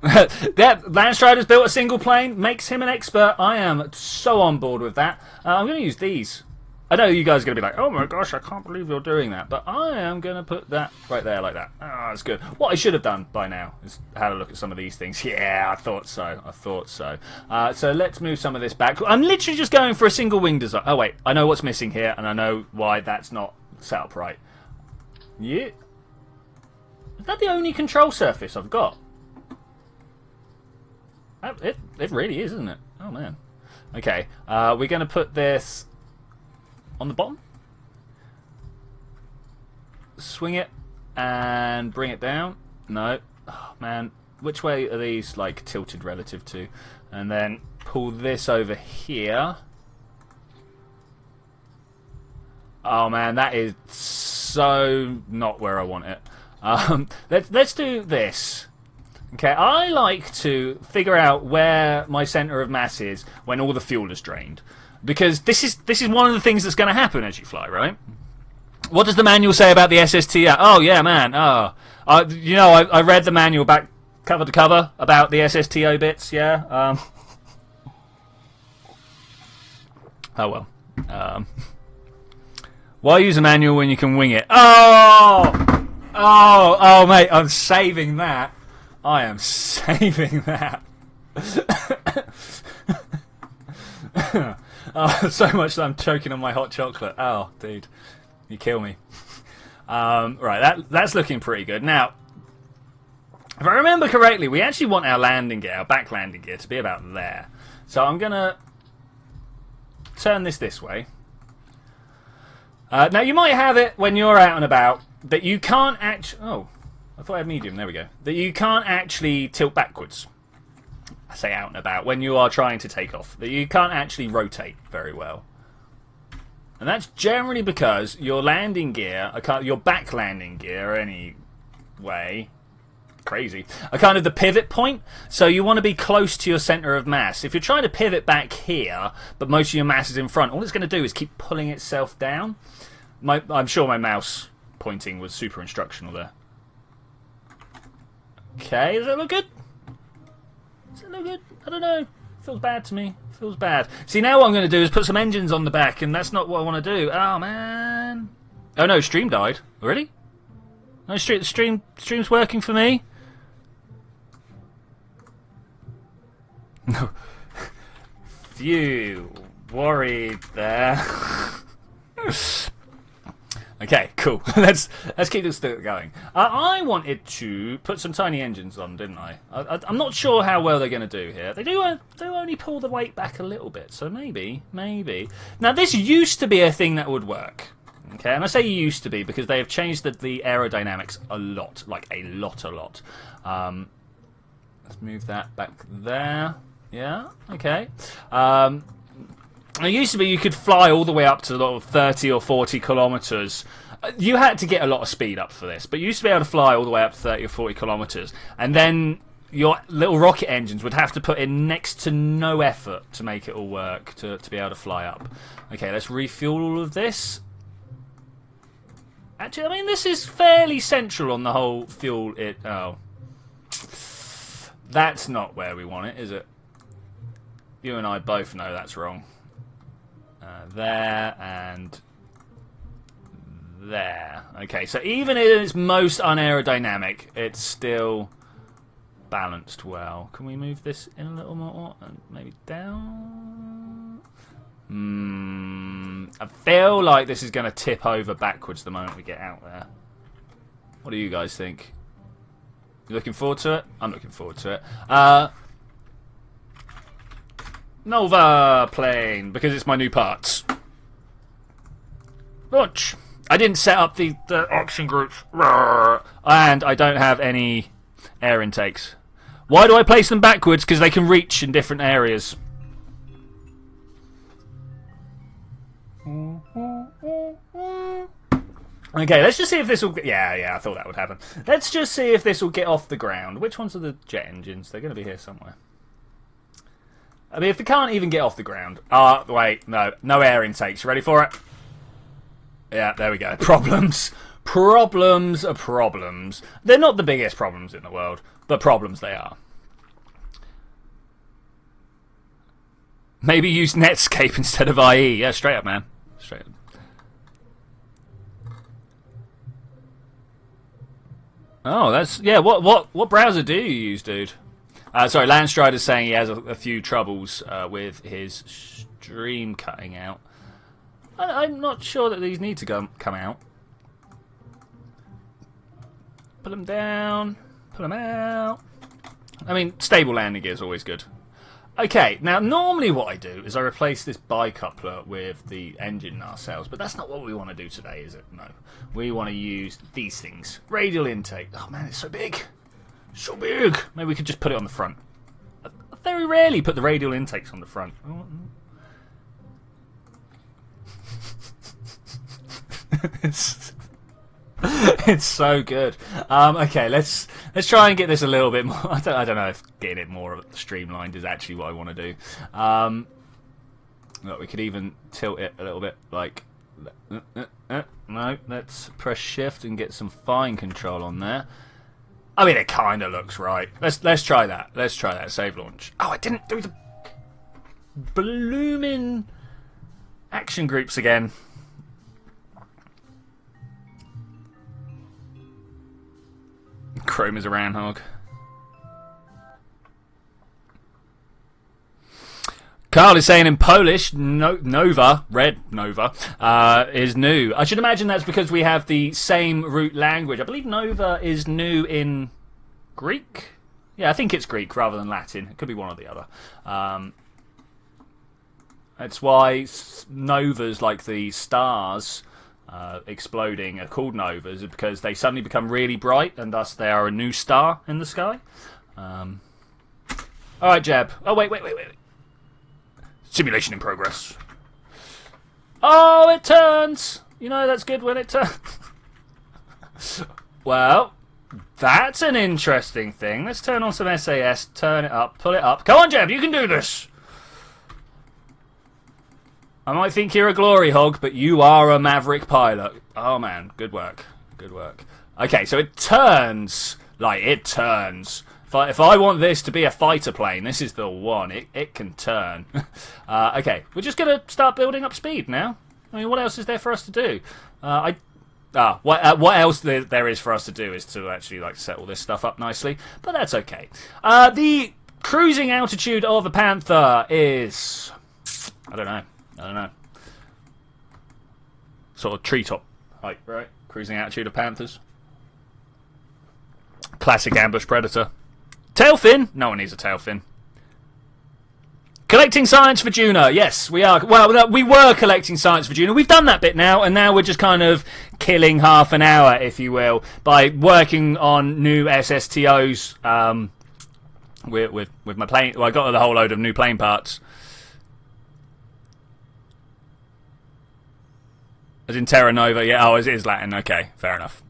That Landstrider's built a single plane. Makes him an expert. I am so on board with that. I'm going to use these. I know you guys are going to be like, oh my gosh, I can't believe you're doing that. But I am going to put that right there like that. Ah, that's good. What I should have done by now is had a look at some of these things. Yeah, I thought so. So let's move some of this back. I'm literally just going for a single wing design. Oh, wait. I know what's missing here, and I know why that's not set up right. Yeah. Is that the only control surface I've got? It really is, isn't it? Oh, man. Okay. We're going to put this... on the bottom, swing it and bring it down. No, oh, man, which way are these like tilted relative to? And then pull this over here. Oh man, that is so not where I want it. Let's do this. Okay, I like to figure out where my center of mass is when all the fuel is drained. Because this is one of the things that's going to happen as you fly, right? What does the manual say about the SSTO? Oh, yeah, man. I read the manual back cover to cover about the SSTO bits, yeah. Oh well. Why use a manual when you can wing it? Oh, mate, I'm saving that. I am saving that. Oh, so much that I'm choking on my hot chocolate. Oh, dude, you kill me. Right, that's looking pretty good. Now, if I remember correctly, we actually want our landing gear, our back landing gear, to be about there. So I'm going to turn this way. Now, you might have it when you're out and about that you can't actually... Oh, I thought I had medium. There we go. That you can't actually tilt backwards. I say out and about. When you are trying to take off. That you can't actually rotate very well. And that's generally because your landing gear, your back landing gear anyway... Crazy. Are kind of the pivot point, so you want to be close to your center of mass. If you're trying to pivot back here, but most of your mass is in front, all it's going to do is keep pulling itself down. I'm sure my mouse pointing was super instructional there. Okay, does that look good? Does it look good? I don't know. Feels bad to me. Feels bad. See, now what I'm going to do is put some engines on the back, and that's not what I want to do. Oh, man. Oh, no, stream died. Already? No, stream's working for me. No. Phew. Worried there. Okay, cool. Let's keep this going. I wanted to put some tiny engines on, didn't I? I'm not sure how well they're going to do here. They do only pull the weight back a little bit, so maybe. Now, this used to be a thing that would work. Okay, and I say used to be because they have changed the aerodynamics a lot. Like, a lot. Let's move that back there. Yeah, okay. It used to be you could fly all the way up to 30 or 40 kilometers. You had to get a lot of speed up for this, but you used to be able to fly all the way up to 30 or 40 kilometers. And then your little rocket engines would have to put in next to no effort to make it all work, to be able to fly up. Okay, let's refuel all of this. Actually, I mean, this is fairly central on the whole fuel. Oh. That's not where we want it, is it? You and I both know that's wrong. There and there. Okay, so even in its most unaerodynamic, it's still balanced well. Can we move this in a little more? And maybe down? I feel like this is going to tip over backwards the moment we get out there. What do you guys think? You looking forward to it? I'm looking forward to it. Nova plane, because it's my new parts. Launch. I didn't set up the action groups. And I don't have any air intakes. Why do I place them backwards? Because they can reach in different areas. Okay, let's just see if this will... Yeah, I thought that would happen. Let's just see if this will get off the ground. Which ones are the jet engines? They're going to be here somewhere. I mean, if it can't even get off the ground... wait, no air intakes. You ready for it? Yeah, there we go. Problems. Problems are problems. They're not the biggest problems in the world, but problems they are. Maybe use Netscape instead of IE. Yeah, straight up, man. Straight up. Oh, that's... Yeah, what browser do you use, dude? Sorry, Landstrider's saying he has a few troubles with his stream cutting out. I'm not sure that these need to come out. Pull them down. Pull them out. I mean, stable landing gear is always good. Okay, now normally what I do is I replace this bicoupler with the engine nacelles, but that's not what we want to do today, is it? No. We want to use these things. Radial intake. Oh man, it's so big. So big. Maybe we could just put it on the front. I very rarely put the radial intakes on the front. It's so good. Okay, let's try and get this a little bit more. I don't know if getting it more streamlined is actually what I want to do. Look, we could even tilt it a little bit, like. No, let's press shift and get some fine control on there. I mean, it kind of looks right. Let's try that. Let's try that. Save launch. Oh, I didn't do the blooming Action groups again. Chrome is a roundhog. Carl is saying in Polish, Nova, red Nova, is new. I should imagine that's because we have the same root language. I believe Nova is new in Greek. Yeah, I think it's Greek rather than Latin. It could be one or the other. That's why novas, like the stars exploding, are called novas, because they suddenly become really bright, and thus they are a new star in the sky. Alright, Jeb. Oh, wait. Simulation in progress. Oh, it turns! You know, that's good when it turns. Well, that's an interesting thing. Let's turn on some SAS, turn it up, pull it up. Come on, Jeb, you can do this! I might think you're a glory hog, but you are a maverick pilot. Oh, man, good work. Good work. Okay, so it turns. Like, it turns. If I want this to be a fighter plane, this is the one. It can turn. Okay, we're just going to start building up speed now. I mean, what else is there for us to do? What else there is for us to do is to actually like set all this stuff up nicely, but that's okay. The cruising altitude of the Panther is, I don't know. Sort of treetop height, right? Cruising altitude of Panthers. Classic ambush predator. Tailfin? No one needs a tailfin. Collecting science for Duna. Yes, we are. Well, we were collecting science for Duna. We've done that bit now, and now we're just kind of killing half an hour, if you will, by working on new SSTOs with my plane. Well, I got a whole load of new plane parts. As in Terra Nova. Yeah, it is Latin. Okay, fair enough.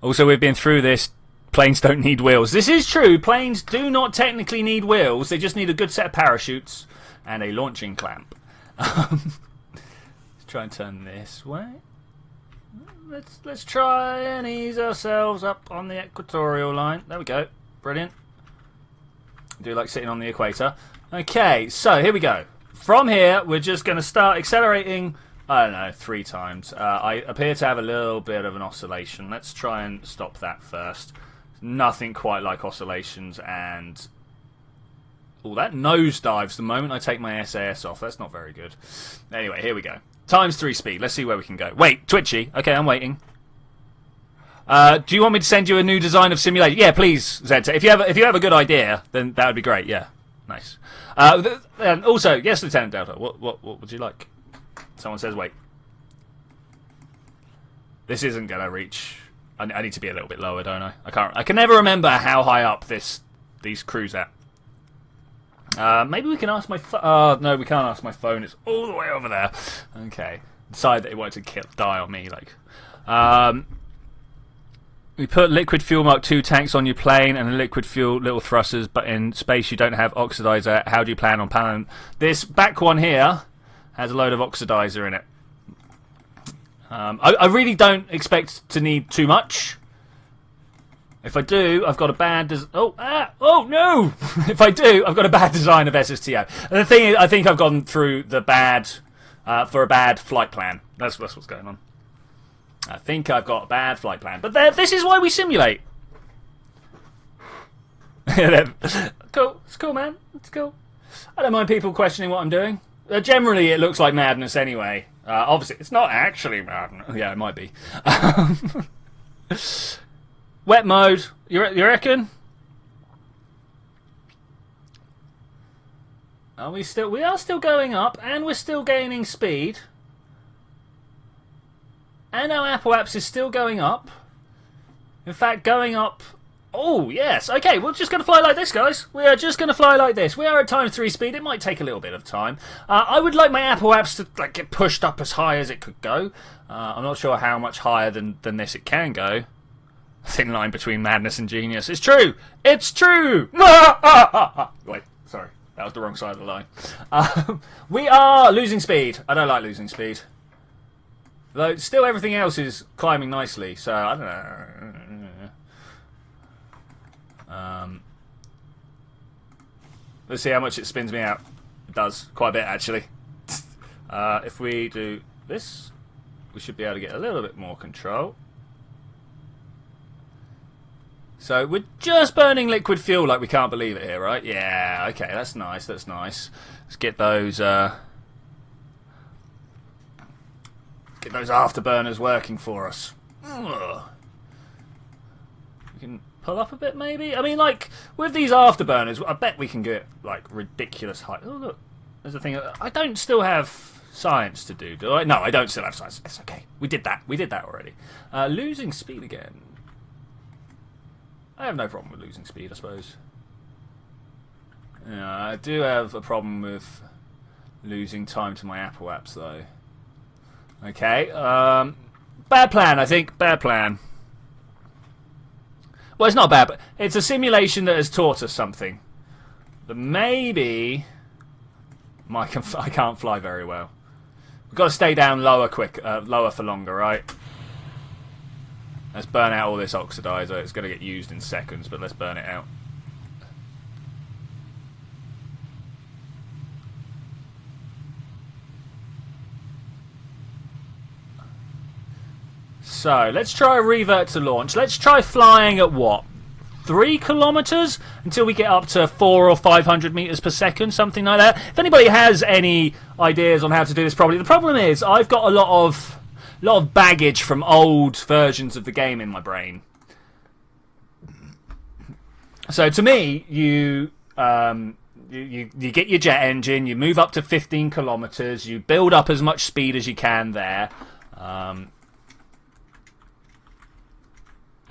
Also, we've been through this. Planes don't need wheels. This is true. Planes do not technically need wheels. They just need a good set of parachutes and a launching clamp. Let's try and turn this way. Let's try and ease ourselves up on the equatorial line. There we go. Brilliant. I do like sitting on the equator. Okay, so here we go. From here, we're just going to start accelerating, I don't know, 3 times. I appear to have a little bit of an oscillation. Let's try and stop that first. Nothing quite like oscillations, and that nosedives the moment I take my SAS off. That's not very good. Anyway, here we go. Times 3 speed. Let's see where we can go. Wait, Twitchy. Okay, I'm waiting. Do you want me to send you a new design of simulation? Yeah, please, Zeta. If you have a good idea, then that would be great. Yeah, nice. And also, yes, Lieutenant Delta. What would you like? Someone says, wait. This isn't gonna reach. I need to be a little bit lower, don't I? I can never remember how high up these crews at. Maybe we can ask my phone. No, we can't ask my phone. It's all the way over there. Okay. Decide that it wanted to die on me. We put liquid fuel Mark II tanks on your plane and liquid fuel little thrusters, but in space you don't have oxidizer. How do you plan on powering? This back one here has a load of oxidizer in it. I really don't expect to need too much. If I do, I've got a bad... oh no! If I do, I've got a bad design of SSTO. And the thing is, I think I've gone through the bad... for a bad flight plan. That's what's going on. I think I've got a bad flight plan. But this is why we simulate. Cool. It's cool, man. It's cool. I don't mind people questioning what I'm doing. Generally, it looks like madness anyway. Obviously, it's not actually madness. Yeah, it might be. Wet mode. You reckon? We are still going up, and we're still gaining speed. And our Apple Apps is still going up. In fact, going up... Oh, yes. Okay, we're just going to fly like this, guys. We are just going to fly like this. We are at times 3 speed. It might take a little bit of time. I would like my Apple Apps to get pushed up as high as it could go. I'm not sure how much higher than this it can go. Thin line between madness and genius. It's true. It's true. Wait, sorry. That was the wrong side of the line. We are losing speed. I don't like losing speed. Though still everything else is climbing nicely, so I don't know. Let's see how much it spins me out. It does. Quite a bit, actually. If we do this, we should be able to get a little bit more control. So we're just burning liquid fuel like we can't believe it here, right? Yeah, okay, that's nice, that's nice. Let's get those afterburners working for us. Ugh. We can pull up a bit, maybe? I mean, like, with these afterburners, I bet we can get, like, ridiculous height. Oh, look, there's a thing. I don't still have science to do I? No, I don't still have science. It's okay. We did that. We did that already. Losing speed again. I have no problem with losing speed, I suppose. Yeah, I do have a problem with losing time to my Apple apps, though. Okay, bad plan, I think. Bad plan. Well, it's not bad, but it's a simulation that has taught us something. But maybe I can't fly very well. We've got to stay down lower lower for longer, right? Let's burn out all this oxidizer. It's going to get used in seconds, but let's burn it out. So, let's try a revert to launch. Let's try flying at what? 3 kilometers? Until we get up to 400 or 500 meters per second, something like that. If anybody has any ideas on how to do this properly, the problem is I've got a lot of baggage from old versions of the game in my brain. So to me, you get your jet engine, you move up to 15 kilometers, you build up as much speed as you can there,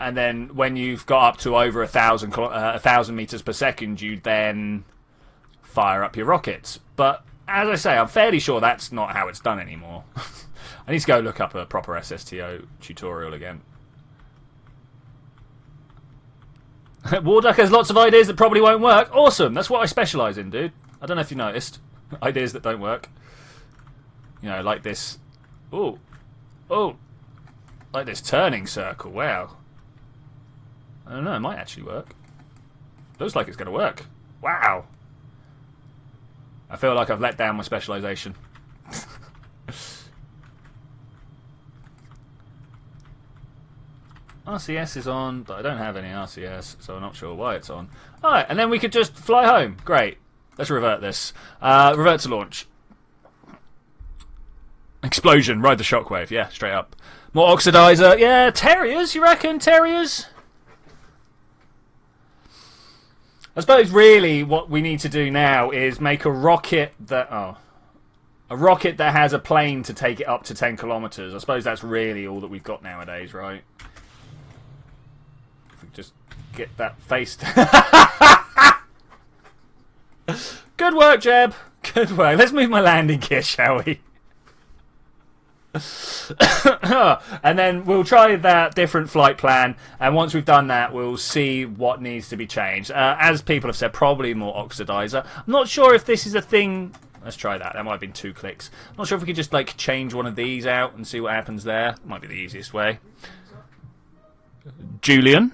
and then when you've got up to over 1,000 meters per second, you then fire up your rockets. But as I say, I'm fairly sure that's not how it's done anymore. I need to go look up a proper SSTO tutorial again. Warduck has lots of ideas that probably won't work. Awesome, that's what I specialise in, dude. I don't know if you noticed. Ideas that don't work. You know, like this. Ooh. Oh. Like this turning circle, wow. I don't know, it might actually work. Looks like it's going to work. Wow. I feel like I've let down my specialisation. RCS is on, but I don't have any RCS, so I'm not sure why it's on. Alright, and then we could just fly home. Great. Let's revert this. Revert to launch. Explosion. Ride the shockwave. Yeah, straight up. More oxidizer. Yeah, terriers, you reckon? Terriers? I suppose really what we need to do now is make a rocket that... Oh. A rocket that has a plane to take it up to 10 kilometers. I suppose that's really all that we've got nowadays, right? If we just get that face... Good work, Jeb. Good work. Let's move my landing gear, shall we? And then we'll try that different flight plan, and once we've done that we'll see what needs to be changed. As people have said, probably more oxidizer. I'm not sure if this is a thing. Let's try that. That might have been 2 clicks. I'm not sure if we could just like change one of these out and see what happens there. Might be the easiest way. Julian.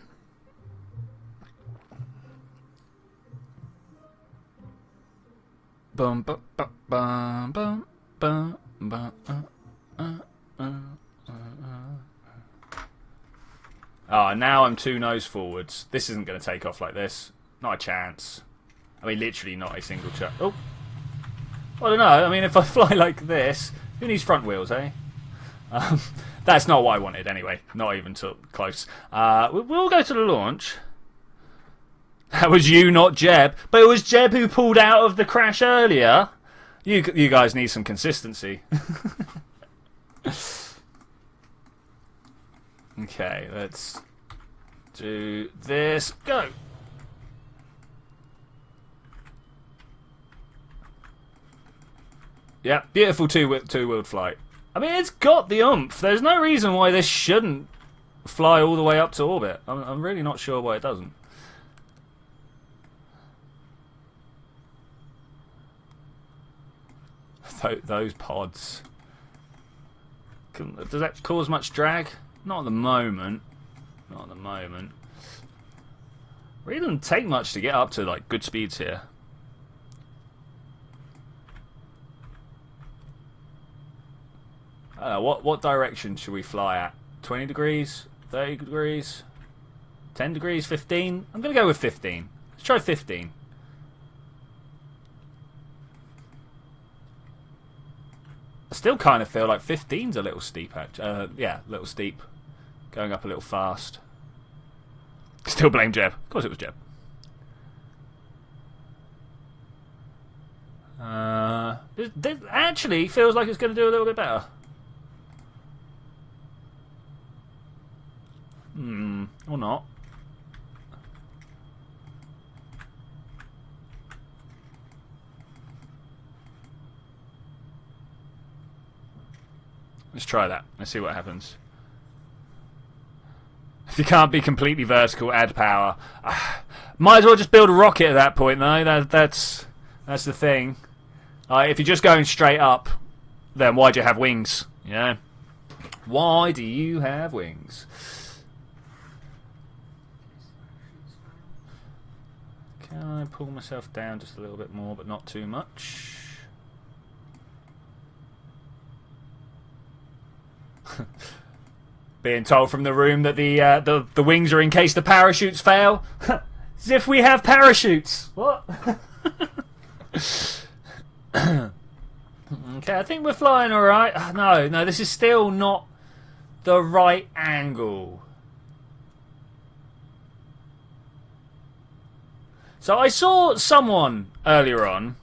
Bum bum bum bum bum bum bum. Oh, now I'm 2 nose forwards. This isn't going to take off like this. Not a chance. I mean, literally not a single chance. Oh. I don't know. I mean, if I fly like this, who needs front wheels, eh? That's not what I wanted anyway. Not even close. We'll go to the launch. That was you, not Jeb. But it was Jeb who pulled out of the crash earlier. You guys need some consistency. Okay, let's do this. Go! Yeah, beautiful two-wheeled flight. I mean, it's got the oomph. There's no reason why this shouldn't fly all the way up to orbit. I'm really not sure why it doesn't. Those pods. Does that cause much drag? Not at the moment. Not at the moment. Really doesn't take much to get up to like good speeds here. What direction should we fly at? 20 degrees? 30 degrees? 10 degrees? 15? I'm going to go with 15. Let's try 15. I still kind of feel like 15's a little steep, actually. Yeah, a little steep. Going up a little fast. Still blame Jeb. Of course it was Jeb. This actually feels like it's going to do a little bit better. Or not. Let's try that. Let's see what happens. If you can't be completely vertical, add power. Might as well just build a rocket at that point, though. That's the thing. If you're just going straight up, then why do you have wings? You know? Why do you have wings? Can I pull myself down just a little bit more, but not too much? Being told from the room that the wings are in case the parachutes fail. As if we have parachutes. What? Okay, I think we're flying alright. No, this is still not the right angle. So I saw someone earlier on.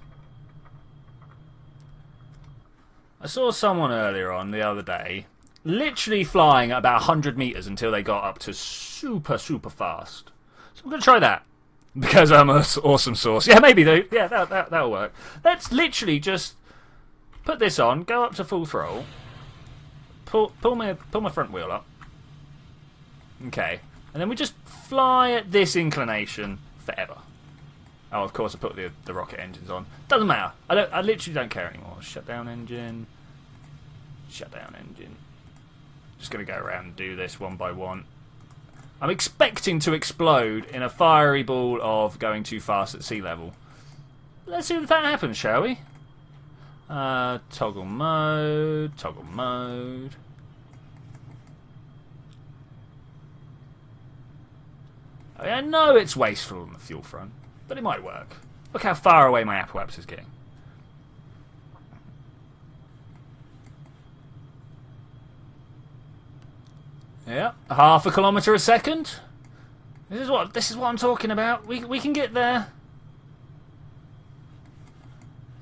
The other day, literally flying at about 100 meters until they got up to super fast. So I'm going to try that. Because I'm an awesome source. Yeah, maybe though. Yeah, that'll work. Let's literally just put this on, go up to full throttle, pull my front wheel up. Okay, and then we just fly at this inclination forever. Oh, of course I put the rocket engines on. Doesn't matter. I literally don't care anymore. Shut down engine. Shut down engine. Just gonna go around and do this one by one. I'm expecting to explode in a fiery ball of going too fast at sea level. Let's see if that happens, shall we? Toggle mode. Toggle mode. I know it's wasteful on the fuel front, but it might work. Look how far away my apoapsis is getting. Yeah, 0.5 kilometre a second. This is what I'm talking about. We can get there.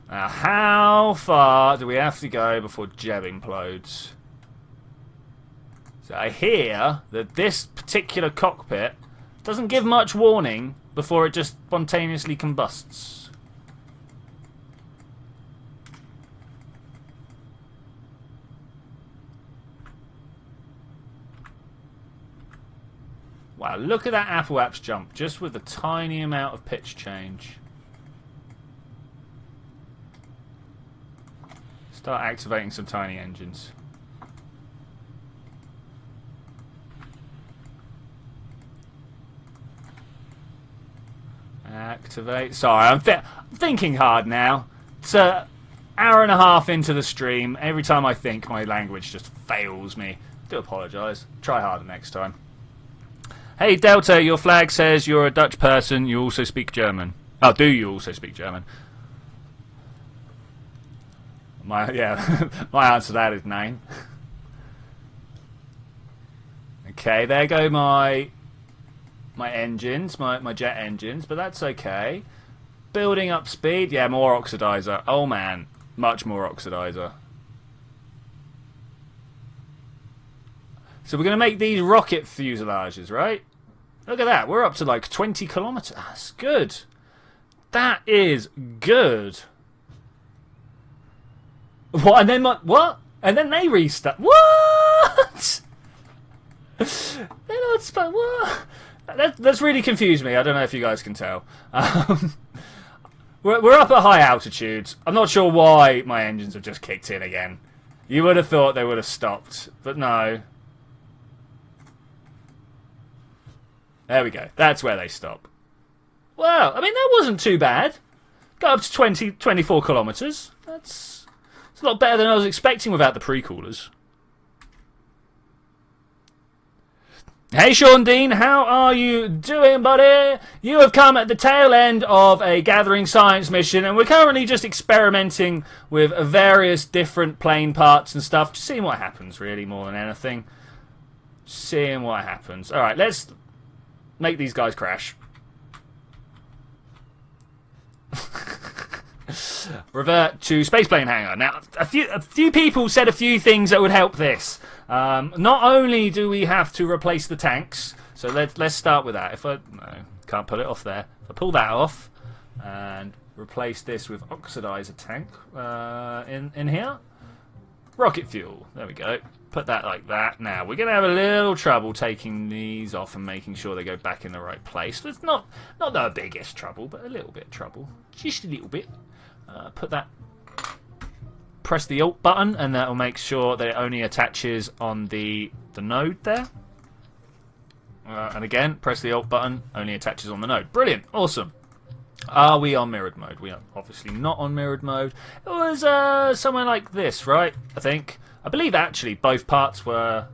Now, how far do we have to go before Jeb implodes? So I hear that this particular cockpit doesn't give much warning before it just spontaneously combusts. Wow, look at that apoapse jump, just with a tiny amount of pitch change. Start activating some tiny engines. Activate. Sorry, I'm thinking hard now. It's an hour and a half into the stream. Every time I think, my language just fails me. I do apologise. Try harder next time. Hey Delta, your flag says you're a Dutch person. You also speak German. Oh, do you also speak German? My answer to that is no. Okay, there go my engines, my jet engines, but that's okay. Building up speed, yeah, more oxidizer. Oh man, much more oxidizer. So we're going to make these rocket fuselages, right? Look at that. We're up to like 20 kilometers. That's good. That is good. What? And then what? And then they restart. What? They're not supposed. What? That's really confused me. I don't know if you guys can tell. We're up at high altitudes. I'm not sure why my engines have just kicked in again. You would have thought they would have stopped, but no. There we go. That's where they stop. Well, I mean, that wasn't too bad. Got up to 24 kilometres. It's a lot better than I was expecting without the pre-coolers. Hey Sean Dean, how are you doing, buddy? You have come at the tail end of a gathering science mission, and we're currently just experimenting with various different plane parts and stuff, just seeing what happens, really, more than anything. Seeing what happens. Alright, let's make these guys crash. Revert to spaceplane hangar. Now, a few people said a few things that would help this. Not only do we have to replace the tanks, so let's start with that. No, can't pull it off there. If I pull that off and replace this with oxidizer tank in here, rocket fuel. There we go. Put that like that. Now we're gonna have a little trouble taking these off and making sure they go back in the right place. It's not the biggest trouble, but a little bit of trouble, just a little bit. Put that. Press the Alt button, and that will make sure that it only attaches on the node there. And again, press the Alt button, only attaches on the node. Brilliant, awesome. Are we on mirrored mode? We are obviously not on mirrored mode. It was somewhere like this, right? I believe actually both parts were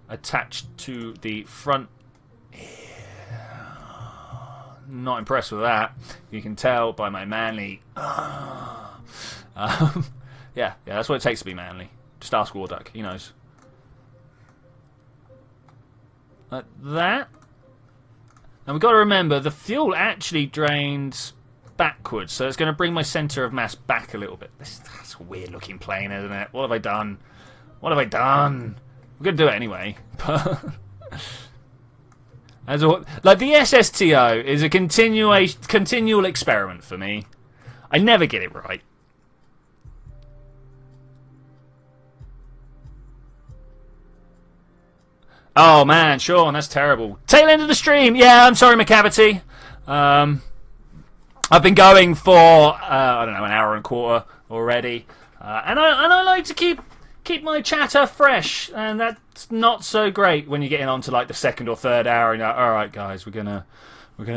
attached to the front. Not impressed with that. You can tell by my manly. Yeah, that's what it takes to be manly. Just ask Warduck, he knows. Like that. Now we've got to remember, the fuel actually drains backwards, so it's going to bring my centre of mass back a little bit. That's a weird looking plane, isn't it? What have I done? What have I done? We're going to do it anyway. Like the SSTO is a continual experiment for me. I never get it right. Oh man, Sean, that's terrible. Tail end of the stream. Yeah, I'm sorry, McCavity. I've been going for I don't know, an hour and a quarter already, and I like to keep my chatter fresh, and that's not so great when you're getting on to like the second or third hour. And you're like, all right, guys, we're gonna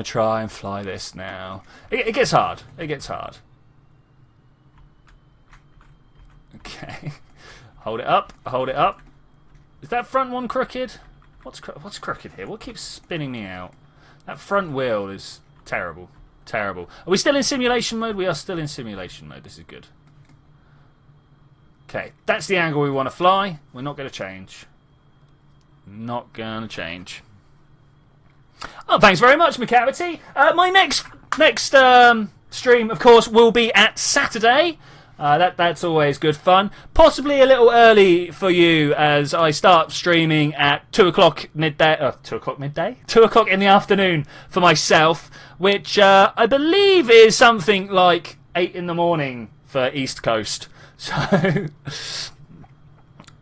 try and fly this now. It gets hard. It gets hard. Okay, hold it up. Hold it up. Is that front one crooked? What's crooked here? What keeps spinning me out? That front wheel is terrible. Terrible. Are we still in simulation mode? We are still in simulation mode. This is good. Okay, that's the angle we want to fly. We're not going to change. Not going to change. Oh, thanks very much, McCavity. My next stream, of course, will be at Saturday. That's always good fun. Possibly a little early for you, as I start streaming at 2 o'clock midday. 2 o'clock midday? 2 o'clock in the afternoon for myself, which I believe is something like 8 in the morning for East Coast. So,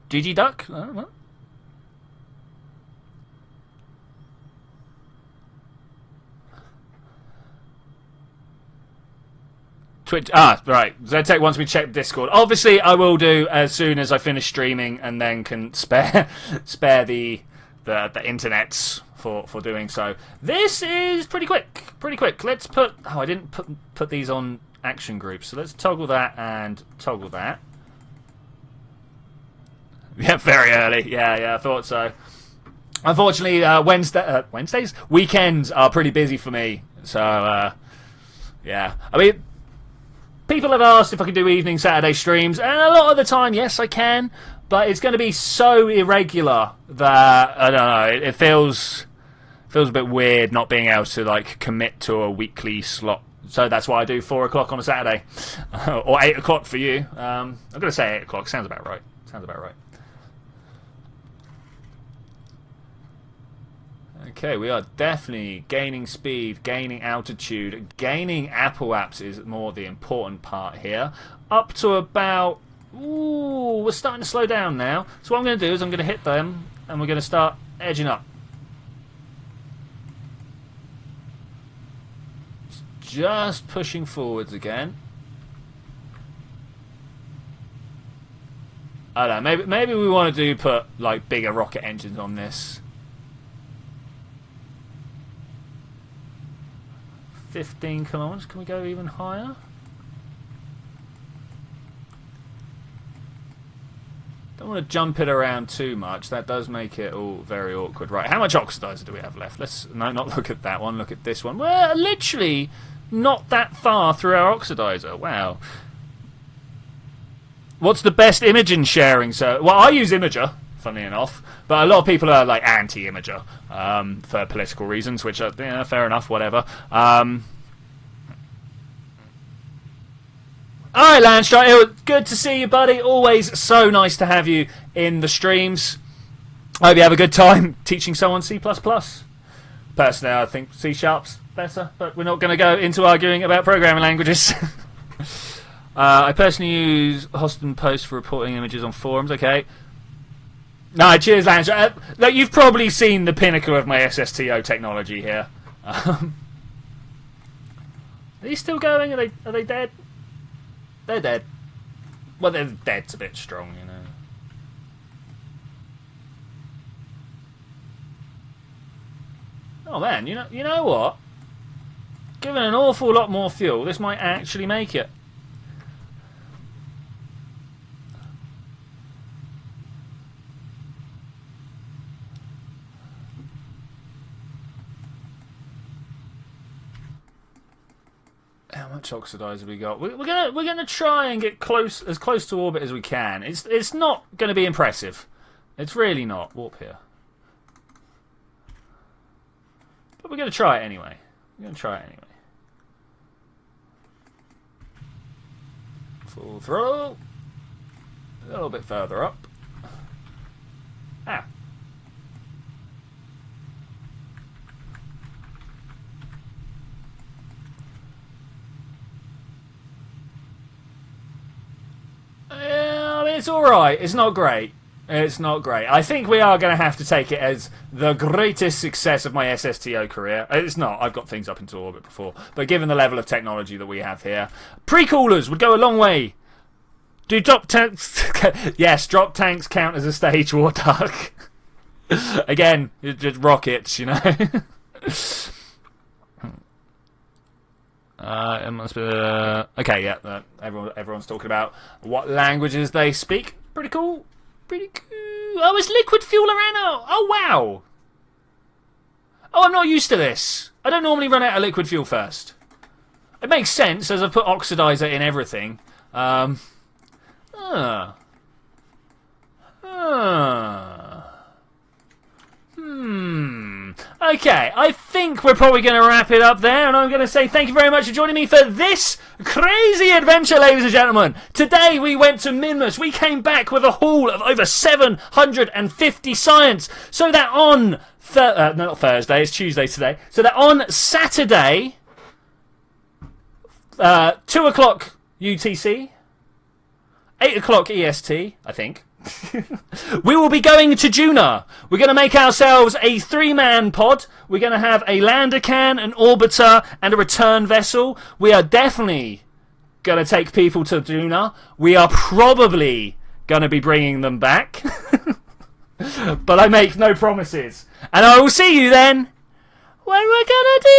GG Duck? What? Twitch. Right. Zedtech wants me to check Discord. Obviously, I will do as soon as I finish streaming, and then can spare the internets for doing so. This is pretty quick. Pretty quick. Let's put. Oh, I didn't put these on action groups. So let's toggle that and toggle that. Yeah, very early. Yeah, I thought so. Unfortunately, Wednesdays, weekends are pretty busy for me. So yeah, I mean. People have asked if I can do evening Saturday streams, and a lot of the time, yes, I can, but it's going to be so irregular that, I don't know, it feels a bit weird not being able to, like, commit to a weekly slot. So that's why I do 4 o'clock on a Saturday, or 8 o'clock for you. I'm going to say 8 o'clock, sounds about right. Okay, we are definitely gaining speed, gaining altitude, gaining Apple apps is more the important part here. Up to about... Ooh, we're starting to slow down now. So what I'm going to do is I'm going to hit them, and we're going to start edging up. Just pushing forwards again. I don't know, maybe we want to put like bigger rocket engines on this. 15 kilometers. Can we go even higher? Don't want to jump it around too much. That does make it all very awkward. Right, how much oxidizer do we have left? Let's not look at that one. Look at this one. We're literally not that far through our oxidizer. Wow. What's the best imaging sharing? So, well, I use Imager, funnily enough, but a lot of people are like anti-Imager for political reasons, which are fair enough. Whatever. Alright, Landstrike, it was good to see you, buddy. Always so nice to have you in the streams. I hope you have a good time teaching someone C++. Personally, I think C-sharp's better, but we're not going to go into arguing about programming languages. I personally use Hoston Post for reporting images on forums. Okay. No, cheers, Landstrike. Look, you've probably seen the pinnacle of my SSTO technology here. Are these still going? Are they dead? They're dead. Well, they're dead's a bit strong, you know. Oh man, you know what? Given an awful lot more fuel, this might actually make it. How much oxidizer we got? We're gonna try and get as close to orbit as we can. It's not gonna be impressive. It's really not. Warp here. But we're gonna try it anyway. Full throttle. A little bit further up. Ah. I mean, it's alright. It's not great. It's not great. I think we are going to have to take it as the greatest success of my SSTO career. It's not. I've got things up into orbit before. But given the level of technology that we have here, pre-coolers would go a long way. Do drop tanks... yes, drop tanks count as a stage war duck. Again, it's just rockets, you know. It must be... okay, yeah. Everyone's talking about what languages they speak. Pretty cool. Pretty cool. Oh, it's liquid fuel around. Oh, wow. Oh, I'm not used to this. I don't normally run out of liquid fuel first. It makes sense as I put oxidizer in everything. Okay, I think we're probably going to wrap it up there, and I'm going to say thank you very much for joining me for this crazy adventure, ladies and gentlemen. Today we went to Minmus. We came back with a haul of over 750 science, so that on not Thursday, it's Tuesday today, so that on Saturday, 2 o'clock UTC, 8 o'clock EST, I think, we will be going to Duna. We're going to make ourselves a 3-man pod. We're going to have a lander can, an orbiter, and a return vessel. We are definitely going to take people to Duna. We are probably going to be bringing them back. But I make no promises. And I will see you then when we're going to do